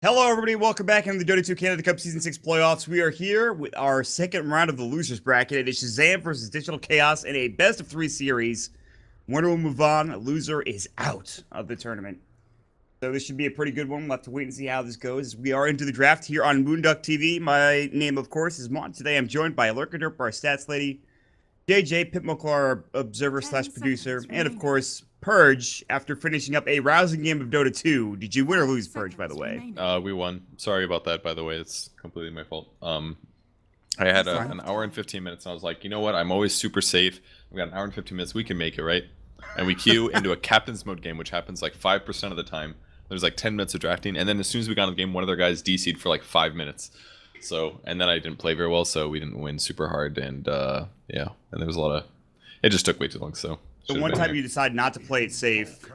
Hello, everybody. Welcome back into the Dota 2 Canada Cup Season 6 playoffs. We are here with our second round of the losers bracket. It is Shazam versus Digital Chaos in a best-of-3 series. Winner will move on. Loser is out of the tournament. So this should be a pretty good one. We'll have to wait and see how this goes. We are into the draft here on moonducktv. My name, of course, is Mont. Today I'm joined by Lurkaderp, our stats lady, JJ, Pitmoklar, our observer slash producer, and of course, Purge, after finishing up a rousing game of Dota 2. Did you win or lose, Purge, by the way? We won. Sorry about that, by the way. It's completely my fault. I had an hour and 15 minutes, and I was like, you know what? I'm always super safe. We've got an hour and 15 minutes. We can make it, right? And we queue into a captain's mode game, which happens like 5% of the time. There's like 10 minutes of drafting, and then as soon as we got in the game, one of their guys DC'd for like 5 minutes. So, and then I didn't play very well, so we didn't win super hard, and yeah, and there was a lot of... It just took way too long, so... The one time you decide not to play it safe,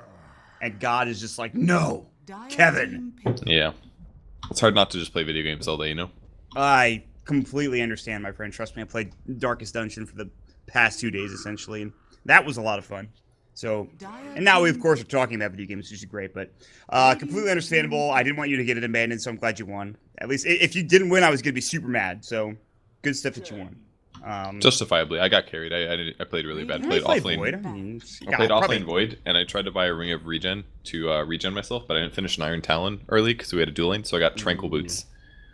and God is just like, no, Kevin. Yeah. It's hard not to just play video games all day, you know? I completely understand, my friend. Trust me, I played Darkest Dungeon for the past 2 days, essentially, and that was a lot of fun. So, and now we, of course, are talking about video games, which is great, but completely understandable. I didn't want you to get it abandoned, so I'm glad you won. At least, if you didn't win, I was going to be super mad, so good stuff that you won. Justifiably, I got carried. I played really bad. I played offlane Void, and I tried to buy a Ring of Regen to regen myself, but I didn't finish an Iron Talon early because we had a duel lane, so I got Tranquil Boots.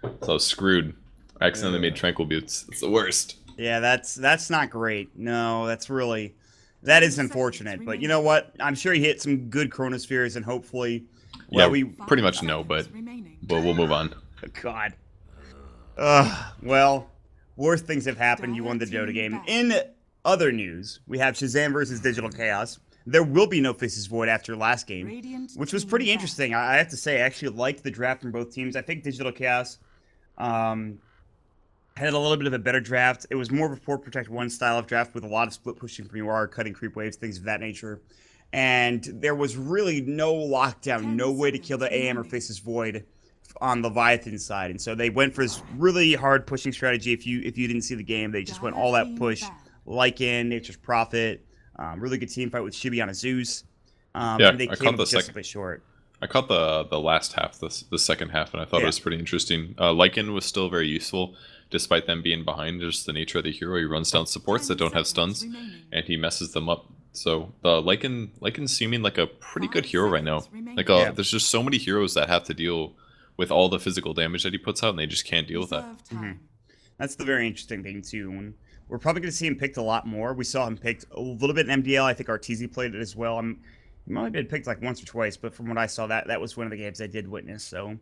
So I was screwed. I accidentally made Tranquil Boots. It's the worst. Yeah, that's not great. No, that is unfortunate. But you know what? I'm sure he hit some good Chronospheres, and hopefully, well, yeah, we pretty much know, but we'll move on. God. Well. Worse things have happened. You won the Dota game. In other news, we have Shazam versus Digital Chaos. There will be no Faces Void after last game, which was pretty interesting. I have to say, I actually liked the draft from both teams. I think Digital Chaos had a little bit of a better draft. It was more of a 4 protect 1 style of draft with a lot of split pushing from UR, cutting creep waves, things of that nature. And there was really no lockdown, no way to kill the AM or Faces Void on Leviathan side, and so they went for this really hard pushing strategy. If you didn't see the game, they just went all out push, Lycan, Nature's Prophet, really good team fight with Shibi on a Zeus. Yeah, they I came caught the just a bit short. I caught the last half, the second half, and I thought it was pretty interesting. Lycan was still very useful, despite them being behind. Just the nature of the hero, he runs down supports that don't have stuns, and he messes them up. So the Lycan's seeming like a pretty good hero right now. Like there's just so many heroes that have to deal with all the physical damage that he puts out, and they just can't deal with that. That's the very interesting thing, too. When we're probably going to see him picked a lot more. We saw him picked a little bit in MDL. I think RTZ played it as well. He might have been picked like once or twice, but from what I saw, that was one of the games I did witness. So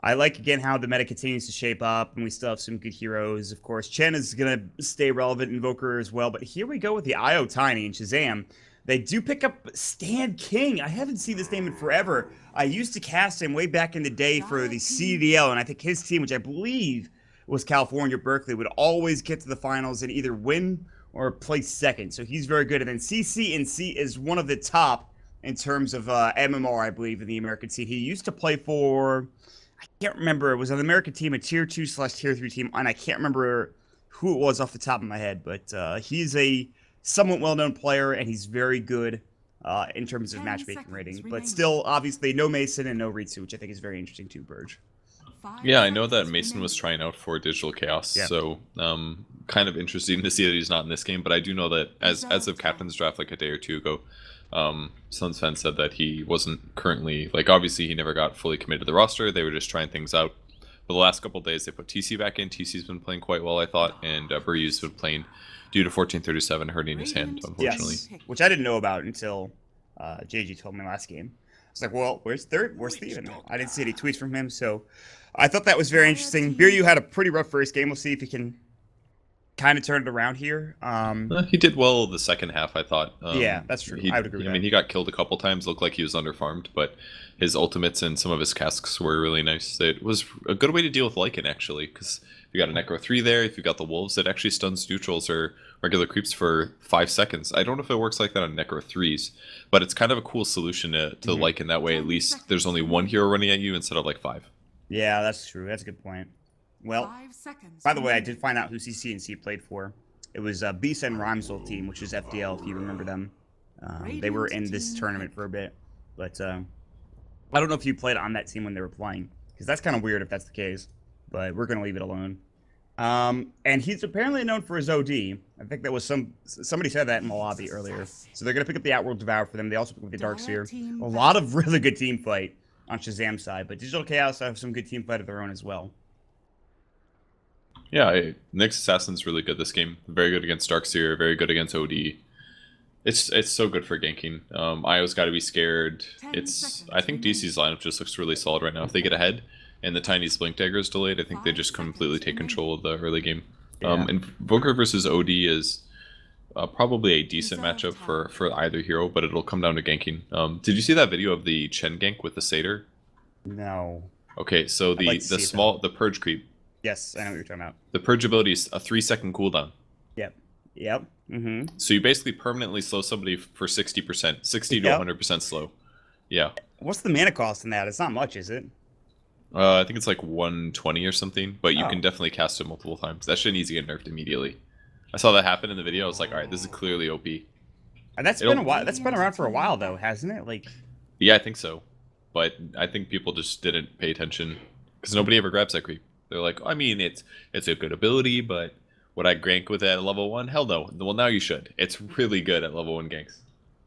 I like, again, how the meta continues to shape up, and we still have some good heroes. Of course, Chen is going to stay relevant, Invoker as well, but here we go with the IO Tiny and Shazam. They do pick up Stan King. I haven't seen this name in forever. I used to cast him way back in the day for the CDL, and I think his team, which I believe was California Berkeley, would always get to the finals and either win or place second. So he's very good. And then CC is one of the top in terms of MMR, I believe, in the American scene. He used to play for, I can't remember, it was an American team, a Tier 2/Tier 3 team, and I can't remember who it was off the top of my head, but he's a somewhat well-known player, and he's very good in terms of matchmaking rating. But still, obviously, no Mason and no Ritsu, which I think is very interesting too, Burge. Yeah, I know that Mason was trying out for Digital Chaos, so kind of interesting to see that he's not in this game. But I do know that as of Captain's Draft like a day or two ago, Sunsfan said that he wasn't currently, like, obviously he never got fully committed to the roster. They were just trying things out. But the last couple of days, they put TC back in. TC's been playing quite well, I thought, and Buryu's been playing due to 1437 hurting his hand, unfortunately. Yes, which I didn't know about until JG told me last game. I was like, well, where's Steven? I didn't see any tweets from him, so I thought that was very interesting. Buryu had a pretty rough first game. We'll see if he can kind of turn it around here. He did well the second half, I thought. Yeah, that's true. I would agree with that. I mean, he got killed a couple times, looked like he was underfarmed, but his ultimates and some of his casks were really nice. It was a good way to deal with Lycan, actually, because if you got a Necro 3 there, if you got the Wolves, it actually stuns neutrals or regular creeps for 5 seconds. I don't know if it works like that on Necro 3s, but it's kind of a cool solution to Lycan that way. At least there's only one hero running at you instead of like 5. Yeah, that's true. That's a good point. Well, by the way, I did find out who CC played for. It was Beast and Rhymesville team, which is FDL, if you remember them. They were in this tournament for a bit, but I don't know if you played on that team when they were playing. because that's kind of weird if that's the case. But we're gonna leave it alone. And he's apparently known for his OD. I think that was somebody said that in the lobby earlier. So they're gonna pick up the Outworld Devour for them. They also pick up the Darkseer. A lot of really good team fight on Shazam's side, but Digital Chaos have some good team fight of their own as well. Yeah, Nyx Assassin's really good this game. Very good against Darkseer, very good against OD. It's so good for ganking. Io's got to be scared. I think DC's lineup just looks really solid right now. If they get ahead and the Tiny's Blink Dagger is delayed, I think they just completely take control of the early game. Yeah. Invoker versus OD is probably a decent matchup for either hero, but it'll come down to ganking. Did you see that video of the Chen gank with the Satyr? No. Okay, so the Purge creep. Yes, I know what you're talking about. The Purge ability is a 3-second cooldown. Yep. Mm-hmm. So you basically permanently slow somebody for 60%, 60 to 100% slow. Yeah. What's the mana cost in that? It's not much, is it? I think it's like 120 or something, but you can definitely cast it multiple times. That shouldn't easy get nerfed immediately. I saw that happen in the video. I was like, all right, this is clearly OP. And that's been a while. That's been around for a while, though, hasn't it? Like. Yeah, I think so. But I think people just didn't pay attention because nobody ever grabs that creep. They're like, I mean, it's a good ability, but would I gank with it at level 1? Hell no. Well, now you should. It's really good at level 1 ganks.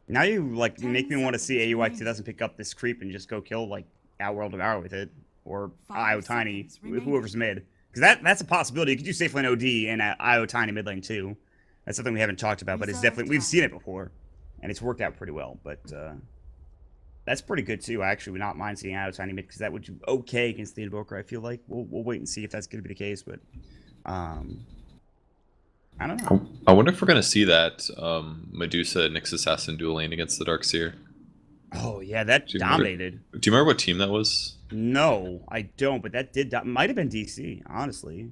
Now you make me want to see AUIT doesn't pick up this creep and just go kill like Outworld Devour with it, or IO Tiny, whoever's mid, because that's a possibility. You could do safe lane OD and IO Tiny mid lane too. That's something we haven't talked about, but it's definitely we've seen it before, and it's worked out pretty well. But that's pretty good too. I actually would not mind seeing IO Tiny mid because that would do okay against the Invoker. I feel like we'll wait and see if that's going to be the case, but. I don't know. I wonder if we're gonna see that Medusa Nyx Assassin dual lane against the Darkseer. Oh yeah, that dominated. Do you remember what team that was? No, I don't. But that might have been DC. Honestly,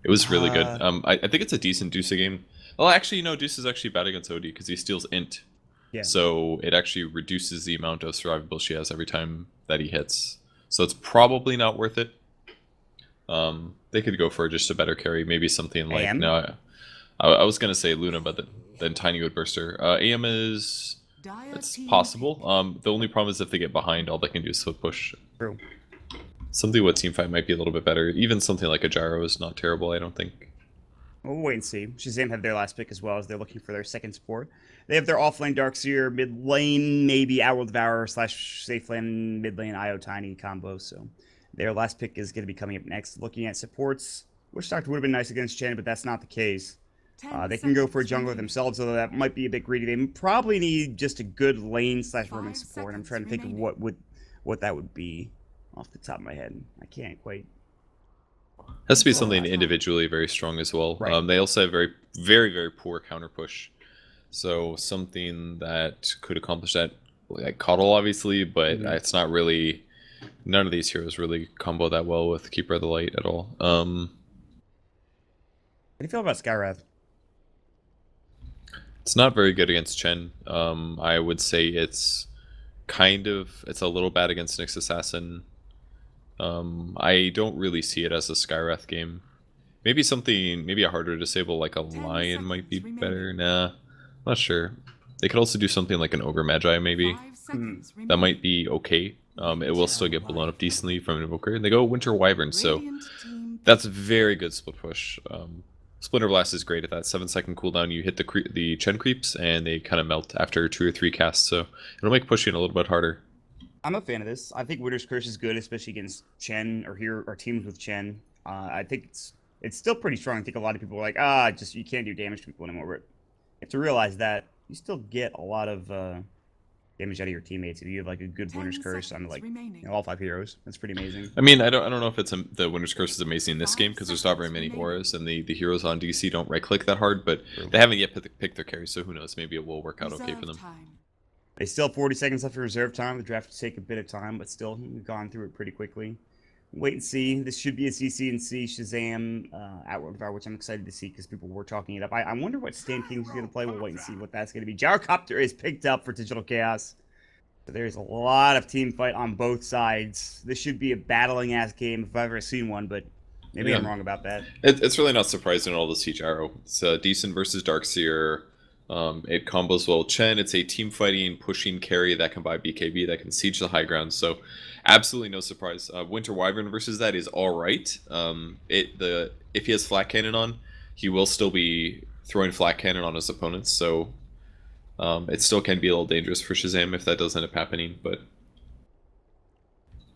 it was really good. I think it's a decent Dusa game. Well, actually, no, Dusa is actually bad against OD because he steals int. Yeah. So it actually reduces the amount of survivable she has every time that he hits. So it's probably not worth it. They could go for just a better carry, maybe something like I was gonna say Luna, but then Tiny would burst her. AM is it's possible. The only problem is if they get behind, all they can do is flip push. True. Something with teamfight might be a little bit better. Even something like a gyro is not terrible, I don't think. We'll wait and see. Shazam had their last pick as well as they're looking for their second support. They have their offlane Darkseer, mid lane maybe Outworld Devourer / safe lane mid lane IO Tiny combo. So their last pick is going to be coming up next. Looking at supports, Wish Doctor would have been nice against Chen, but that's not the case. They can go for a jungler themselves, although that might be a bit greedy. They probably need just a good lane / roaming support. I'm trying to think of what that would be off the top of my head. I can't quite. Has to be something individually very strong as well. Right. They also have very, very, very poor counter push. So something that could accomplish that, like Coddle obviously, but it's not really. None of these heroes really combo that well with Keeper of the Light at all. How do you feel about Skywrath? It's not very good against Chen. I would say it's a little bad against Nyx Assassin. I don't really see it as a Skywrath game. Maybe a harder disable like a Lion might be better. Nah, not sure. They could also do something like an Ogre Magi maybe. That might be okay. It will still get blown up decently from an Invoker. And they go Winter Wyvern, so that's a very good split push. Splinter Blast is great at that 7-second cooldown. You hit the Chen creeps and they kind of melt after 2 or 3 casts, so it'll make pushing a little bit harder. I'm a fan of this. I think Winter's Curse is good, especially against Chen or teams with Chen. I think it's still pretty strong. I think a lot of people are like, just you can't do damage to people anymore. But you have to realize that you still get a lot of damage out of your teammates if you have like a good Winter's Curse on like all 5 heroes. That's pretty amazing. I mean, I don't know if it's the Winter's Curse is amazing in this game because there's not very many auras and the heroes on DC don't right click that hard, but they haven't yet picked their carry, so who knows? Maybe it will work out okay for them. They still have 40 seconds left for reserve time. The draft will take a bit of time, but still we've gone through it pretty quickly. Wait and see. This should be a CC&C Shazam Outworld Devour, which I'm excited to see because people were talking it up. I wonder what Stand King's going to play. We'll wait and see what that's going to be. Gyrocopter is picked up for Digital Chaos. So there's a lot of team fight on both sides. This should be a battling ass game if I've ever seen one, but maybe I'm wrong about that. It's really not surprising at all to see Gyro. It's decent versus Darkseer. It combos well Chen. It's a team fighting, pushing carry that can buy BKB, that can siege the high ground. So absolutely no surprise. Winter Wyvern versus that is all right. If he has flat cannon on, he will still be throwing flat cannon on his opponents. So it still can be a little dangerous for Shazam if that does end up happening. But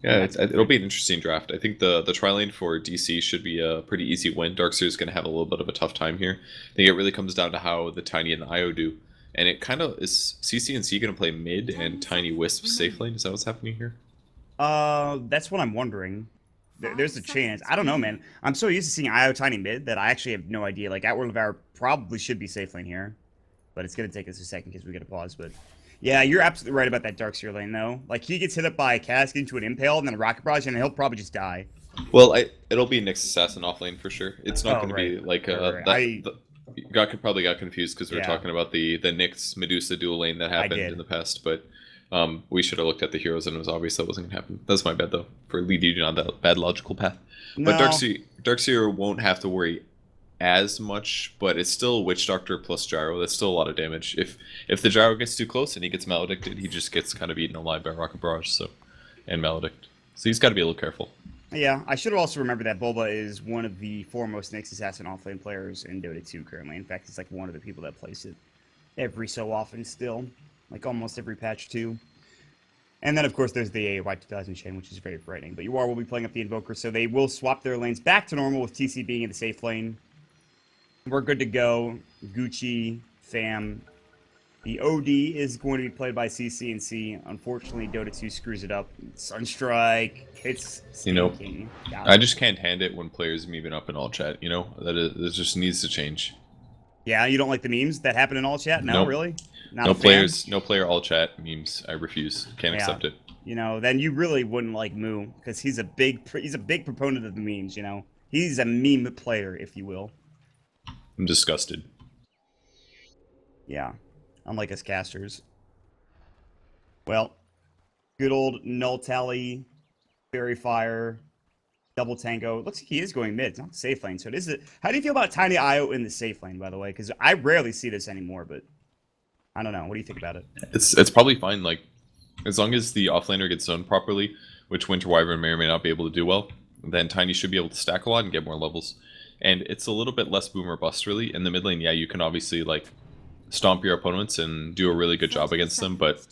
yeah, it'll be an interesting draft. I think the tri-lane for DC should be a pretty easy win. Darkseer is going to have a little bit of a tough time here. I think it really comes down to how the Tiny and the IO do. And it kind of is CC and C going to play mid and Tiny Wisp safe lane? Is that what's happening here? That's what I'm wondering. There's a chance. I don't know, man. I'm so used to seeing IO Tiny mid that I actually have no idea. Like, Outward Devour probably should be safe lane here. But it's going to take us a second because we got to pause. But yeah, you're absolutely right about that Darkseer lane, though. Like, he gets hit up by a cask into an impale and then a rocket barrage, and he'll probably just die. Well, it'll be Nyx Assassin off lane for sure. It's not going to be like probably got confused because we were talking about the Nyx Medusa dual lane that happened in the past, but we should have looked at the heroes and it was obvious that wasn't going to happen. That's my bad though for leading you on that bad logical path. No. But Darkseer won't have to worry as much, but it's still Witch Doctor plus Gyro. That's still a lot of damage. If the Gyro gets too close and he gets maledicted, he just gets kind of eaten alive by Rocket Barrage and maledict. So he's got to be a little careful. Yeah, I should have also remembered that Bulba is one of the foremost Nyx Assassin offlane players in Dota 2 currently. In fact, he's like one of the people that plays it every so often still, like almost every patch too. And then, of course, there's the AY 2000 chain, which is very frightening. But UR will be playing up the Invoker, so they will swap their lanes back to normal with TC being in the safe lane. We're good to go. Gucci, Fam. The OD is going to be played by CC and C. Unfortunately, Dota 2 screws it up. Sunstrike. It's stinking. I just can't hand it when players meme up in all chat. That just needs to change. Yeah, you don't like the memes that happen in all chat? No, nope. Really? Not no player all chat memes. I refuse. Can't accept it. Then you really wouldn't like Moo because he's a big proponent of the memes. He's a meme player, if you will. I'm disgusted. Yeah. Unlike us casters. Well, good old Null Tally, Fairy Fire, Double Tango. It looks like he is going mid. It's not the safe lane. So it is. How do you feel about Tiny IO in the safe lane, by the way? Because I rarely see this anymore, but I don't know. What do you think about it? It's probably fine. Like, as long as the offlaner gets zoned properly, which Winter Wyvern may or may not be able to do well, then Tiny should be able to stack a lot and get more levels. And it's a little bit less boom or bust, really. In the mid lane, yeah, you can obviously, like, stomp your opponents and do a really good job against them, but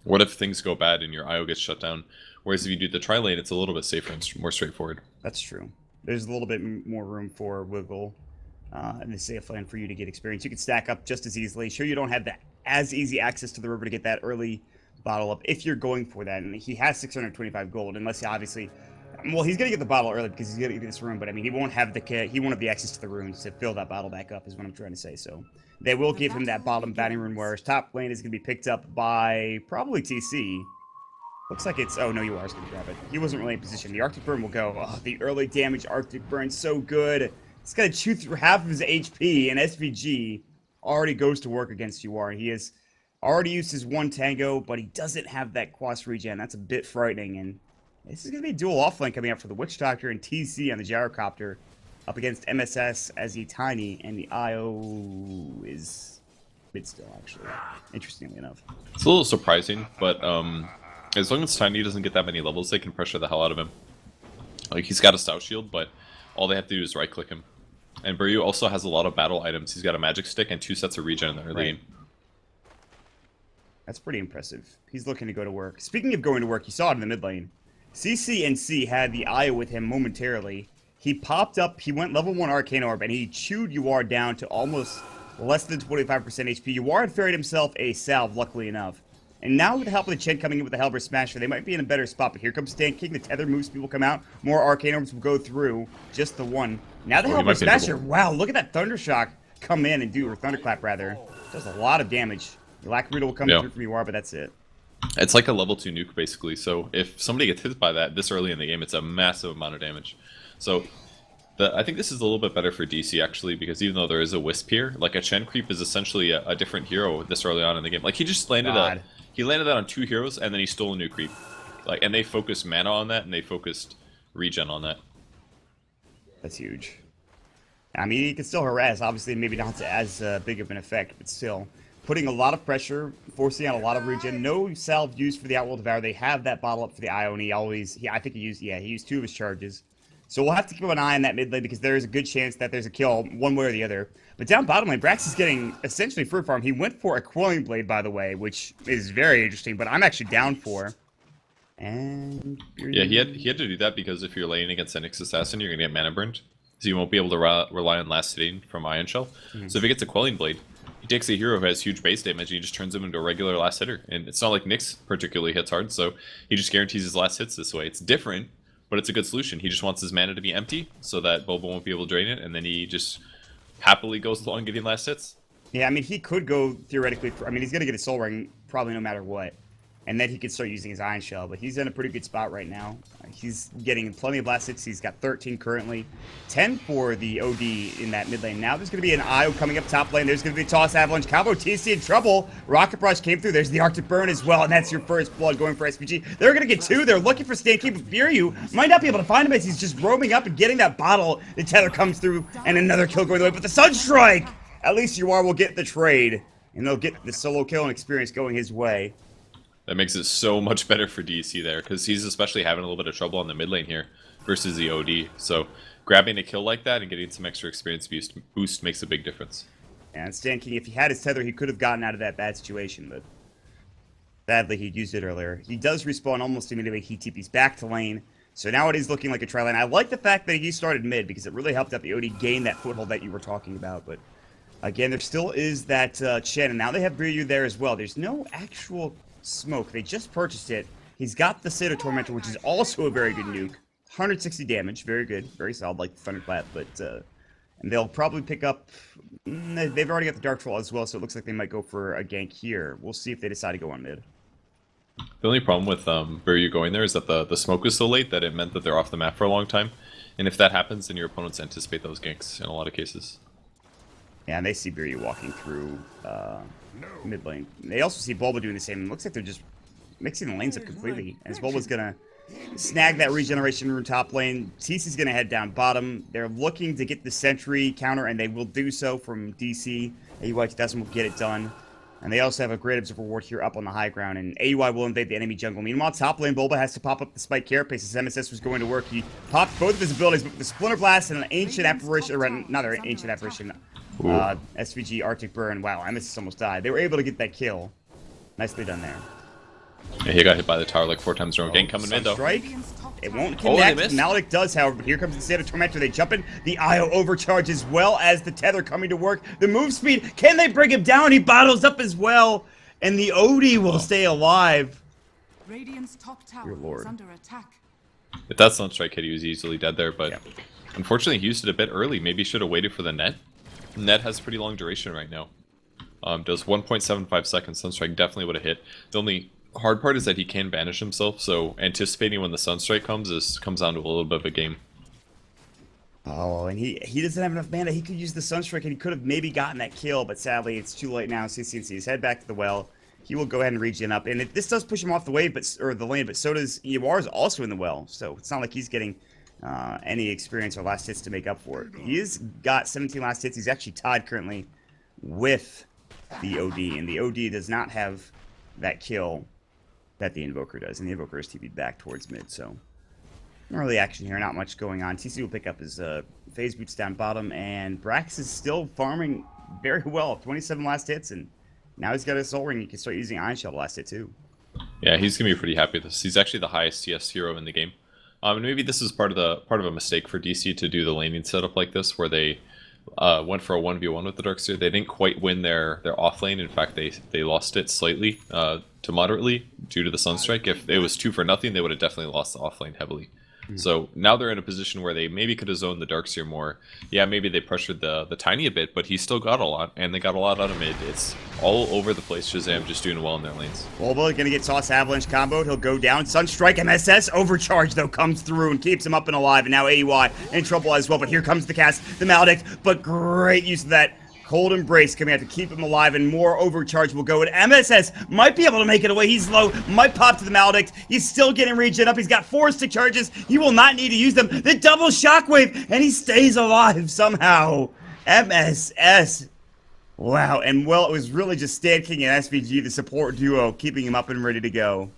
what if things go bad and your IO gets shut down? Whereas if you do the tri-lane, it's a little bit safer and more straightforward. That's true. There's a little bit more room for wiggle in the safe lane for you to get experience. You can stack up just as easily. Sure, you don't have that as easy access to the river to get that early bottle up if you're going for that. And he has 625 gold, unless he obviously... Well, he's gonna get the bottle early because he's gonna get this rune, but I mean, he won't have the access to the runes to fill that bottle back up. Is what I'm trying to say. So they will give him that bottom bounty rune, whereas top lane is gonna be picked up by probably TC. Looks like it's. Oh no, you are gonna grab it. He wasn't really in position. The Arctic Burn will go. Oh, the early damage Arctic Burn, so good. It's gonna chew through half of his HP, and SVG already goes to work against UR. He has already used his one tango, but he doesn't have that quas regen. That's a bit frightening. And this is going to be a dual offlane coming up for the Witch Doctor and TC on the Gyrocopter up against MSS as the Tiny, and the IO is mid still, actually, interestingly enough. It's a little surprising, but as long as Tiny doesn't get that many levels, they can pressure the hell out of him. Like, he's got a Stout Shield, but all they have to do is right-click him. And Buryu also has a lot of battle items. He's got a Magic Stick and 2 sets of regen in the early game. That's pretty impressive. He's looking to go to work. Speaking of going to work, you saw it in the mid lane. CCNC had the IO with him momentarily. He popped up, he went level 1 Arcane Orb, and he chewed UR down to almost less than 25% HP. UR had ferried himself a salve, luckily enough. And now with the help of the Chen coming in with the Halberd Smasher, they might be in a better spot. But here comes Stand King, the Tether moves, people come out. More Arcane Orbs will go through, just the one. Now the Halberd Smasher, wow, look at that Thundershock come in and do, or Thunderclap rather. Does a lot of damage. The Lacrita will come through from UR, but that's it. It's like a level 2 nuke, basically. So if somebody gets hit by that this early in the game, it's a massive amount of damage. So I think this is a little bit better for DC, actually, because even though there is a Wisp here, like a Chen Creep is essentially a different hero this early on in the game. Like, he just landed that on 2 heroes, and then he stole a new Creep. Like, and they focused mana on that, and they focused regen on that. That's huge. I mean, he can still harass, obviously, maybe not to as big of an effect, but still. Putting a lot of pressure, forcing out a lot of regen. No salve used for the Outworld Devour. They have that bottle up for the Io, and I think he used 2 of his charges. So we'll have to keep an eye on that mid lane because there is a good chance that there's a kill one way or the other. But down bottom lane, Brax is getting essentially fruit farm. He went for a Quelling Blade, by the way, which is very interesting, but I'm actually down for. And yeah, he had to do that because if you're laying against Nyx Assassin, you're going to get mana burned. So you won't be able to rely on last hitting from Ion Shell. So if he gets a Quelling Blade, he takes a hero who has huge base damage and he just turns him into a regular last hitter. And it's not like Nyx particularly hits hard, so he just guarantees his last hits this way. It's different, but it's a good solution. He just wants his mana to be empty so that Boba won't be able to drain it, and then he just happily goes along getting last hits. Yeah, I mean, he could go theoretically for, I mean, he's going to get a Soul Ring probably no matter what. And then he could start using his Ion Shell, but he's in a pretty good spot right now. He's getting plenty of last hits. He's got 13 currently. 10 for the OD in that mid lane. Now there's going to be an Io coming up top lane. There's going to be a Toss Avalanche combo. TC in trouble. Rocket Barrage came through. There's the Arctic Burn as well, and that's your first blood going for SPG. They're going to get 2. They're looking for Stand Keep with Furyu. Might not be able to find him as he's just roaming up and getting that bottle. The tether comes through, and another kill going the way. But the Sunstrike! At least Yuar will get the trade, and they'll get the solo kill and experience going his way. That makes it so much better for DC there, because he's especially having a little bit of trouble on the mid lane here versus the OD. So grabbing a kill like that and getting some extra experience boost makes a big difference. And Stan King, if he had his tether, he could have gotten out of that bad situation, but sadly he used it earlier. He does respawn almost immediately. He TP's back to lane. So now it is looking like a tri lane. I like the fact that he started mid because it really helped out the OD gain that foothold that you were talking about. But again, there still is that Chen, and now they have Ryu there as well. There's no actual smoke. They just purchased it. He's got the Satyr Tormentor, which is also a very good nuke. 160 damage, very good, very solid, like the Thunderclap. But and they'll probably pick up. They've already got the Dark Troll as well, so it looks like they might go for a gank here. We'll see if they decide to go on mid. The only problem with Ryu going there is that the smoke was so late that it meant that they're off the map for a long time. And if that happens, then your opponents anticipate those ganks in a lot of cases. Yeah, and they see Biryu walking through mid lane. They also see Bulba doing the same. It looks like they're just mixing the lanes up completely. As Bulba's going to snag that regeneration rune top lane, TC's going to head down bottom. They're looking to get the sentry counter, and they will do so from DC. AUI 2000 will get it done. And they also have a great observer ward here up on the high ground, and AUI will invade the enemy jungle. Meanwhile, top lane, Bulba has to pop up the Spike Carapace as MSS was going to work. He popped both of his abilities, but the Splinter Blast and an Ancient Apparition, or another Ancient Apparition, SVG Arctic Burn. Wow, MSS almost died. They were able to get that kill. Nicely done there. Yeah, he got hit by the tower like 4 times in a row. Gank coming in, though. Strike. It won't connect. Maledic does, however, but here comes the Satyr Tormentor. They jump in. The Io overcharge as well as the tether coming to work. The move speed. Can they bring him down? He bottles up as well. And the OD will stay alive. Radiant's top tower is under attack. If that Sunstrike hit, he was easily dead there, but unfortunately he used it a bit early. Maybe he should have waited for the net. Net has pretty long duration right now. Does 1.75 seconds. Sunstrike definitely would have hit. The only hard part is that he can banish himself, so anticipating when the Sunstrike comes down to a little bit of a game. Oh, and he doesn't have enough mana. He could use the Sunstrike, and he could have maybe gotten that kill, but sadly it's too late now. CCNC's head back to the well. He will go ahead and regen up, and this does push him off the wave, or the lane, but so does Yuar's also in the well, so it's not like he's getting any experience or last hits to make up for it. He has got 17 last hits. He's actually tied currently with the OD, and the OD does not have that kill that the Invoker does, and the Invoker is TV'd back towards mid, so not really action here, not much going on. TC will pick up his phase boots down bottom, and Brax is still farming very well. 27 last hits, and now he's got a Soul Ring. He can start using Ion Shell to last hit too. Yeah, he's gonna be pretty happy with this. He's actually the highest CS hero in the game. And maybe this is part of a mistake for DC to do the laning setup like this, where they went for a 1v1 with the Darkseer. They didn't quite win their off lane. In fact, they lost it slightly to moderately due to the Sunstrike. If it was 2-0, they would have definitely lost the off lane heavily. So now they're in a position where they maybe could have zoned the Darkseer more. Yeah, maybe they pressured the Tiny a bit, but he still got a lot, and they got a lot out of mid. It's all over the place. Shazam just doing well in their lanes. Bulba gonna get Toss Avalanche comboed. He'll go down. Sunstrike MSS overcharge though comes through and keeps him up and alive. And now AUI in trouble as well. But here comes the cast, the Maledict. But great use of that Cold Embrace coming out to keep him alive, and more overcharge will go. And MSS might be able to make it away. He's low, might pop to the Maledict. He's still getting regen up. He's got 4 stick charges. He will not need to use them. The double shockwave, and he stays alive somehow. MSS. Wow, and well, it was really just Stan King and SVG, the support duo, keeping him up and ready to go.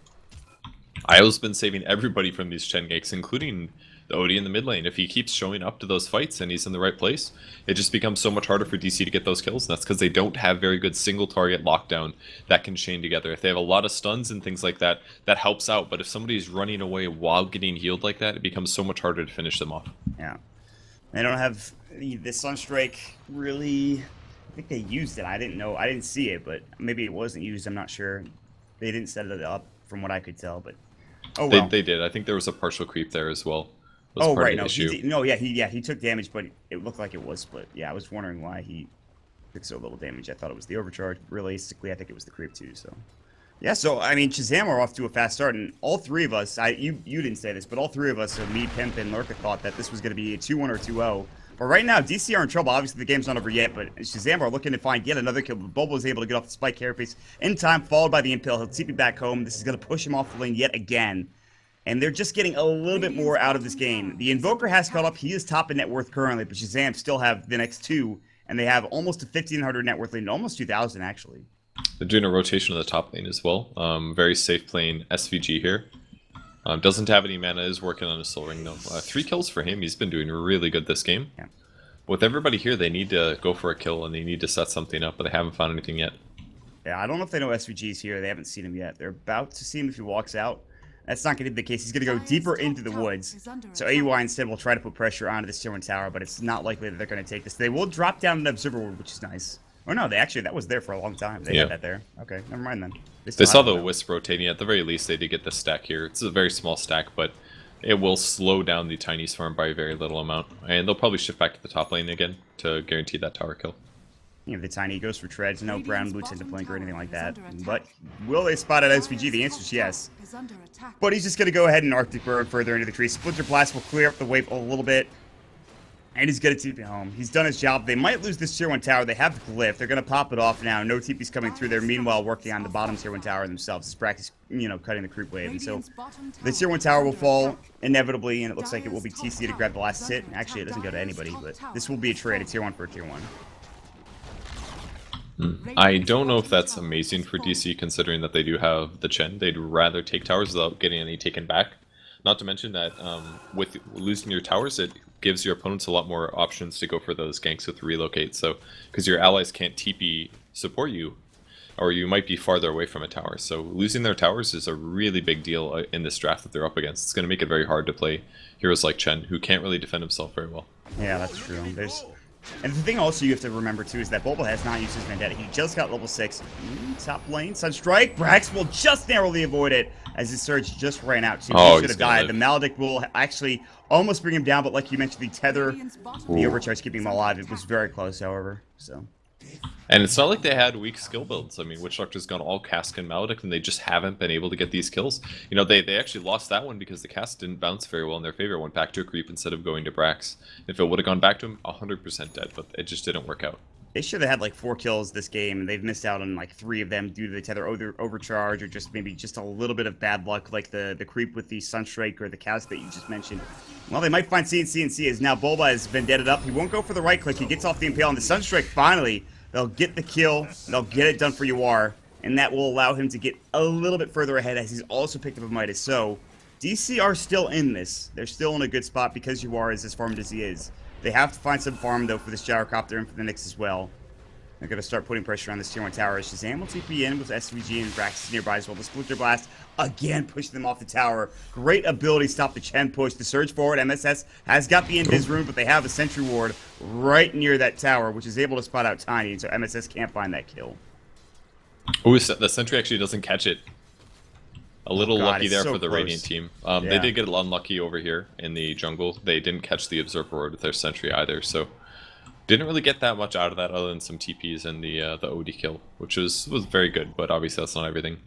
Io's been saving everybody from these Chen ganks, including the Odie in the mid lane. If he keeps showing up to those fights and he's in the right place, it just becomes so much harder for DC to get those kills, and that's because they don't have very good single target lockdown that can chain together. If they have a lot of stuns and things like that, that helps out, but if somebody's running away while getting healed like that, it becomes so much harder to finish them off. Yeah. They don't have the Sunstrike really. I think they used it. I didn't know. I didn't see it, but maybe it wasn't used. I'm not sure. They didn't set it up from what I could tell, but oh well. They did. I think there was a partial creep there as well. Oh right, no, he took damage, but it looked like it was split. Yeah, I was wondering why he took so little damage. I thought it was the overcharge. Realistically, I think it was the creep too. So, yeah. So I mean, Shazam are off to a fast start, and all 3 of us, you didn't say this, but all 3 of us, so me, Pimp, and Lurka, thought that this was going to be a 2-1 or 2-0. But right now, DC are in trouble. Obviously, the game's not over yet, but Shazam are looking to find yet another kill. But Bobo was able to get off the spike carapace in time, followed by the impale. He'll TP back home. This is going to push him off the lane yet again. And they're just getting a little bit more out of this game. The Invoker has caught up. He is top in net worth currently, but Shazam still have the next 2, and they have almost a 1,500 net worth lead, almost 2,000 actually. They're doing a rotation of the top lane as well. Very safe playing SVG here. Doesn't have any mana, is working on a soul ring though. 3 kills for him. He's been doing really good this game. Yeah. With everybody here, they need to go for a kill and they need to set something up, but they haven't found anything yet. Yeah, I don't know if they know SVG's here. They haven't seen him yet. They're about to see him if he walks out. That's not going to be the case. He's going to go deeper into the woods. So AUI instead will try to put pressure onto this tier 1 tower, but it's not likely that they're going to take this. They will drop down an observer ward, which is nice. Oh no, that was there for a long time. They had that there. Okay, never mind then. They saw the wisp rotating. At the very least, they did get the stack here. It's a very small stack, but it will slow down the tiny swarm by a very little amount. And they'll probably shift back to the top lane again to guarantee that tower kill. You know, the tiny goes for treads, no brown boots into blink or anything like that. But will they spot at SVG? The answer is yes. But he's just going to go ahead and Arctic Burn further into the tree. Splinter Blast will clear up the wave a little bit. And he's going to TP home. He's done his job. They might lose this tier 1 tower. They have the Glyph. They're going to pop it off now. No TP's coming through there. Meanwhile, working on the bottom tier 1 tower themselves. This practice, cutting the creep wave. And so the tier 1 tower will fall inevitably, and it looks like it will be TC to grab the last hit. Actually, it doesn't go to anybody, but this will be a trade, a tier 1 for a tier 1. I don't know if that's amazing for DC, considering that they do have the Chen. They'd rather take towers without getting any taken back. Not to mention that with losing your towers, it gives your opponents a lot more options to go for those ganks with relocate. So, because your allies can't TP support you, or you might be farther away from a tower. So losing their towers is a really big deal in this draft that they're up against. It's going to make it very hard to play heroes like Chen, who can't really defend himself very well. Yeah, that's true. And the thing also you have to remember too is that Bulba has not used his Vendetta. He just got level 6. Top lane, Sunstrike. Brax will just narrowly avoid it as his surge just ran out. So he should have died. The Maledict will actually almost bring him down, but like you mentioned, the tether, the overcharge keeping him alive. It was very close, however. So. And it's not like they had weak skill builds. I mean, Witch Doctor's gone all Cask and Maledict, and they just haven't been able to get these kills. You know, they actually lost that one because the Cask didn't bounce very well in their favor. Went back to a creep instead of going to Brax. If it would have gone back to him, 100% dead, but it just didn't work out. They should have had like 4 kills this game, and they've missed out on like 3 of them due to the tether overcharge, or just maybe just a little bit of bad luck, like the creep with the Sunstrike or the Cask that you just mentioned. Well, they might find CNC as now Bulba is vendetted up. He won't go for the right click. He gets off the impale, and the Sunstrike finally. They'll get the kill, they'll get it done for Yawar, and that will allow him to get a little bit further ahead as he's also picked up a Midas. So, DC are still in this. They're still in a good spot because Yawar is as farmed as he is. They have to find some farm, though, for this Gyrocopter and for the Nyx as well. They're going to start putting pressure on this tier 1 tower. Shazam will TP in with SVG and Brax nearby as well. The Splinter Blast again pushing them off the tower. Great ability to stop the Chen push. The surge forward, MSS has got the Invis rune, but they have a Sentry Ward right near that tower, which is able to spot out Tiny, so MSS can't find that kill. Ooh, the Sentry actually doesn't catch it. A little lucky there for the Radiant team. They did get unlucky over here in the jungle. They didn't catch the Observer Ward with their Sentry either, so didn't really get that much out of that other than some TPs and the OD kill, which was very good, but obviously that's not everything.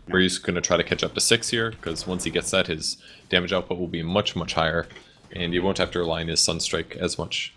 Where he's going to try to catch up to 6 here, because once he gets that, his damage output will be much, much higher, and he won't have to rely on his Sunstrike as much.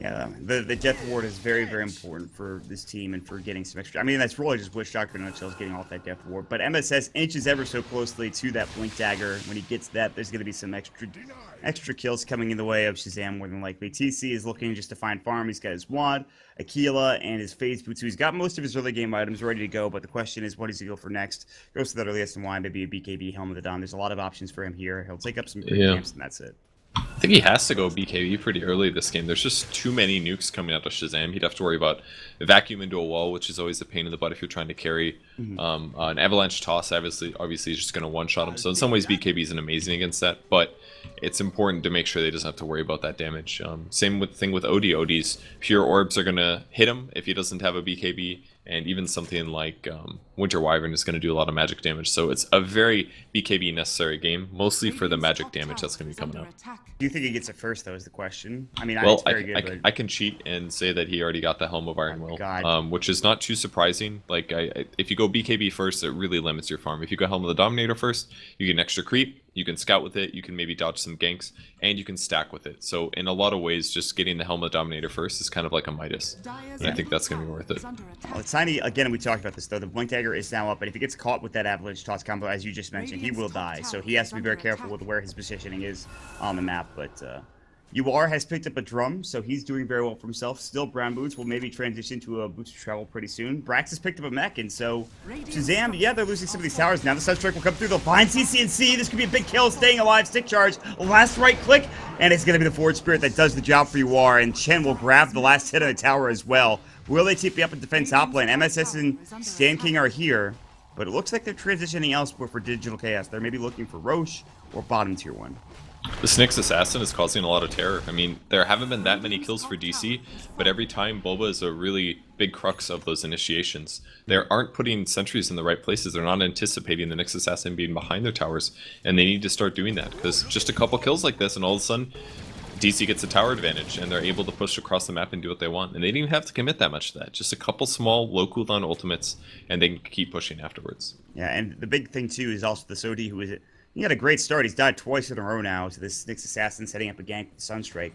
Yeah, the Death Ward is very, very important for this team and for getting some extra. I mean, that's really just Witch Doctor in a nutshell, is getting off that Death Ward. But MSS inches ever so closely to that Blink Dagger. When he gets that, there's going to be some extra kills coming in the way of Shazam, more than likely. TC is looking just to find farm. He's got his Wand, Aquila, and his Phase Boots. So he's got most of his early game items ready to go, but the question is, what does he go for next? Goes to that early SNY, maybe a BKB, Helm of the Dawn. There's a lot of options for him here. He'll take up some creep camps, and that's it. I think he has to go BKB pretty early this game. There's just too many nukes coming out of Shazam. He'd have to worry about vacuum into a wall, which is always a pain in the butt if you're trying to carry. An avalanche toss, obviously is just going to one-shot him. So in some ways, BKB isn't amazing against that, but it's important to make sure that he doesn't have to worry about that damage. Same thing with Odie. Odie's pure orbs are going to hit him if he doesn't have a BKB, and even something like Winter Wyvern is going to do a lot of magic damage. So it's a very BKB necessary game, mostly for the magic damage that's going to be coming out. Do you think he gets it first, though, is the question? I mean, well, it's very good, I can cheat and say that he already got the Helm of Iron Will, God. Which is not too surprising. Like, if you go BKB first, it really limits your farm. If you go Helm of the Dominator first, you get an extra creep, you can scout with it, you can maybe dodge some ganks, and you can stack with it. So in a lot of ways, just getting the Helm of the Dominator first is kind of like a Midas, and I think that's going to be worth it. Well, it's tiny, again, we talked about this, though. The Blink Dagger is now up, but if he gets caught with that Avalanche Toss combo, as you just mentioned, he will die. So he has to be very careful with where his positioning is on the map, but UR has picked up a drum, so he's doing very well for himself. Still, Brown Boots will maybe transition to a Boots of Travel pretty soon. Brax has picked up a mech, and so Shazam, yeah, they're losing some of these towers. Now the Sunstrike will come through. They'll find CCNC. This could be a big kill, staying alive. Stick charge, last right click, and it's going to be the Forward Spirit that does the job for UR, and Chen will grab the last hit of the tower as well. Will they TP up and defend top lane? MSS and Stan King are here, but it looks like they're transitioning elsewhere for Digital Chaos. They're maybe looking for Roche or bottom tier 1. This Nyx Assassin is causing a lot of terror. I mean, there haven't been that many kills for DC, but every time Boba is a really big crux of those initiations. They aren't putting sentries in the right places. They're not anticipating the Nyx Assassin being behind their towers, and they need to start doing that, because just a couple kills like this, and all of a sudden, DC gets a tower advantage, and they're able to push across the map and do what they want. And they didn't even have to commit that much to that. Just a couple small low cooldown ultimates, and they can keep pushing afterwards. Yeah, and the big thing, too, is also the Sodi, who is... He had a great start. He's died twice in a row now to this Nyx Assassin setting up a gank with Sunstrike.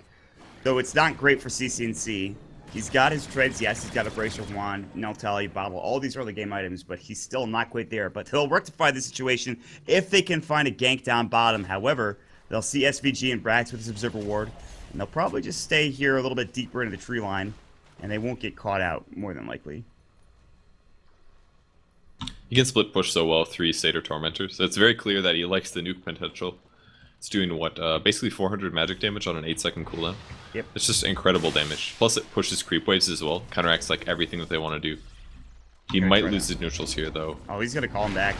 Though it's not great for CCNC. He's got his treads, yes, he's got a Bracer Wand, Neltali, Bottle, all these early game items, but he's still not quite there. But he'll rectify the situation if they can find a gank down bottom. However, they'll see SVG and Brax with his Observer Ward, and they'll probably just stay here a little bit deeper into the tree line, and they won't get caught out, more than likely. He can split push so well, 3 Satyr Tormentors. So it's very clear that he likes the nuke potential. It's doing what, basically 400 magic damage on an 8-second cooldown. Yep. It's just incredible damage. Plus it pushes creep waves as well, counteracts like everything that they want to do. He might lose his neutrals here though. Oh, he's gonna call him back.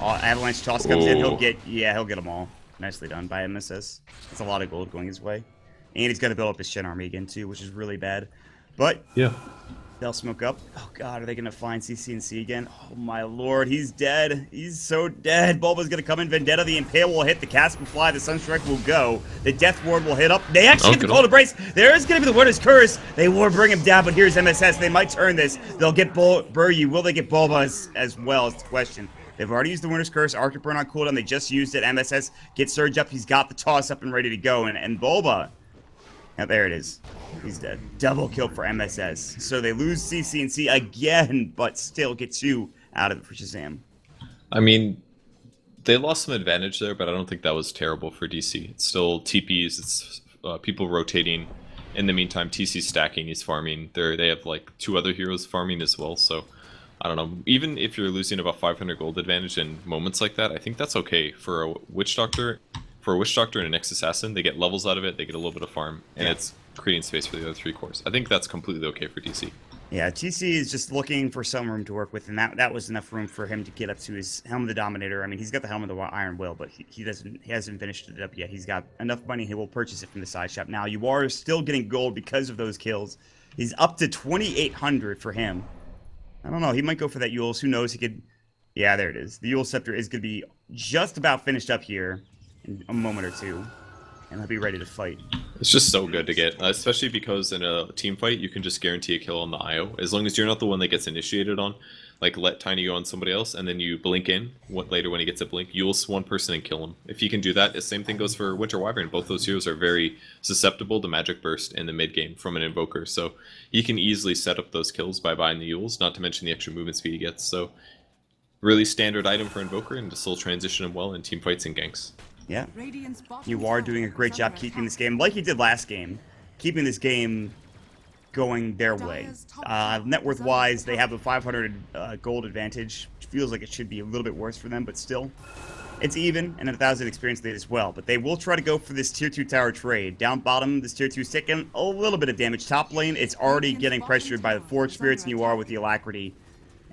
Avalanche Toss comes in, he'll get them all. Nicely done by MSS. That's a lot of gold going his way. And he's gonna build up his Shen army again too, which is really bad. But yeah. They'll smoke up. Oh god, are they gonna find CCNC again? Oh my lord, he's dead. He's so dead. Bulba's gonna come in. Vendetta, the Impale will hit. The Cast will fly. The Sunstrike will go. The Death Ward will hit up. They actually get the Cold Embrace. There is gonna be the Warder's Curse. They will bring him down, but here's MSS. They might turn this. They'll get Buryu. Will they get Bulba as well? Is the question. They've already used the Winter's Curse. Arctic Burn on cooldown. They just used it. MSS gets Surge up. He's got the toss up and ready to go. And Bulba. Now, there it is. He's dead. Double kill for MSS. So they lose CCNC again, but still get 2 out of it for Shazam. I mean, they lost some advantage there, but I don't think that was terrible for DC. It's still TPs, it's people rotating. In the meantime, TC's stacking, he's farming. They have like 2 other heroes farming as well, so I don't know. Even if you're losing about 500 gold advantage in moments like that, I think that's okay for a Witch Doctor. For a Witch Doctor and a Nyx Assassin, they get levels out of it, they get a little bit of farm, and it's creating space for the other 3 cores. I think that's completely okay for DC. Yeah, TC is just looking for some room to work with, and that was enough room for him to get up to his Helm of the Dominator. I mean, he's got the Helm of the Iron Will, but he hasn't finished it up yet. He's got enough money, he will purchase it from the side shop. Now, you are still getting gold because of those kills. He's up to 2,800 for him. I don't know, he might go for that Eul's. Who knows, he could... Yeah, there it is. The Eul Scepter is going to be just about finished up here in a moment or 2, and he'll be ready to fight. It's just so good to get, especially because in a team fight, you can just guarantee a kill on the IO. As long as you're not the one that gets initiated on. like let Tiny go on somebody else, and then you blink in later when he gets a blink, you'll one person and kill him. If he can do that, the same thing goes for Winter Wyvern. Both those heroes are very susceptible to magic burst in the mid game from an invoker, so he can easily set up those kills by buying the Yules, not to mention the extra movement speed he gets. So really standard item for invoker, and to still transition him well in team fights and ganks. Yeah, you are doing a great job keeping this game, like you did last game, keeping this game going their way. Net worth wise, they have a 500 gold advantage, which feels like it should be a little bit worse for them, but still, it's even, and 1,000 experience lead as well. But they will try to go for this tier 2 tower trade. Down bottom, this tier 2 is taking a little bit of damage. Top lane, it's already getting pressured by the Forge Spirits, and you are with the Alacrity.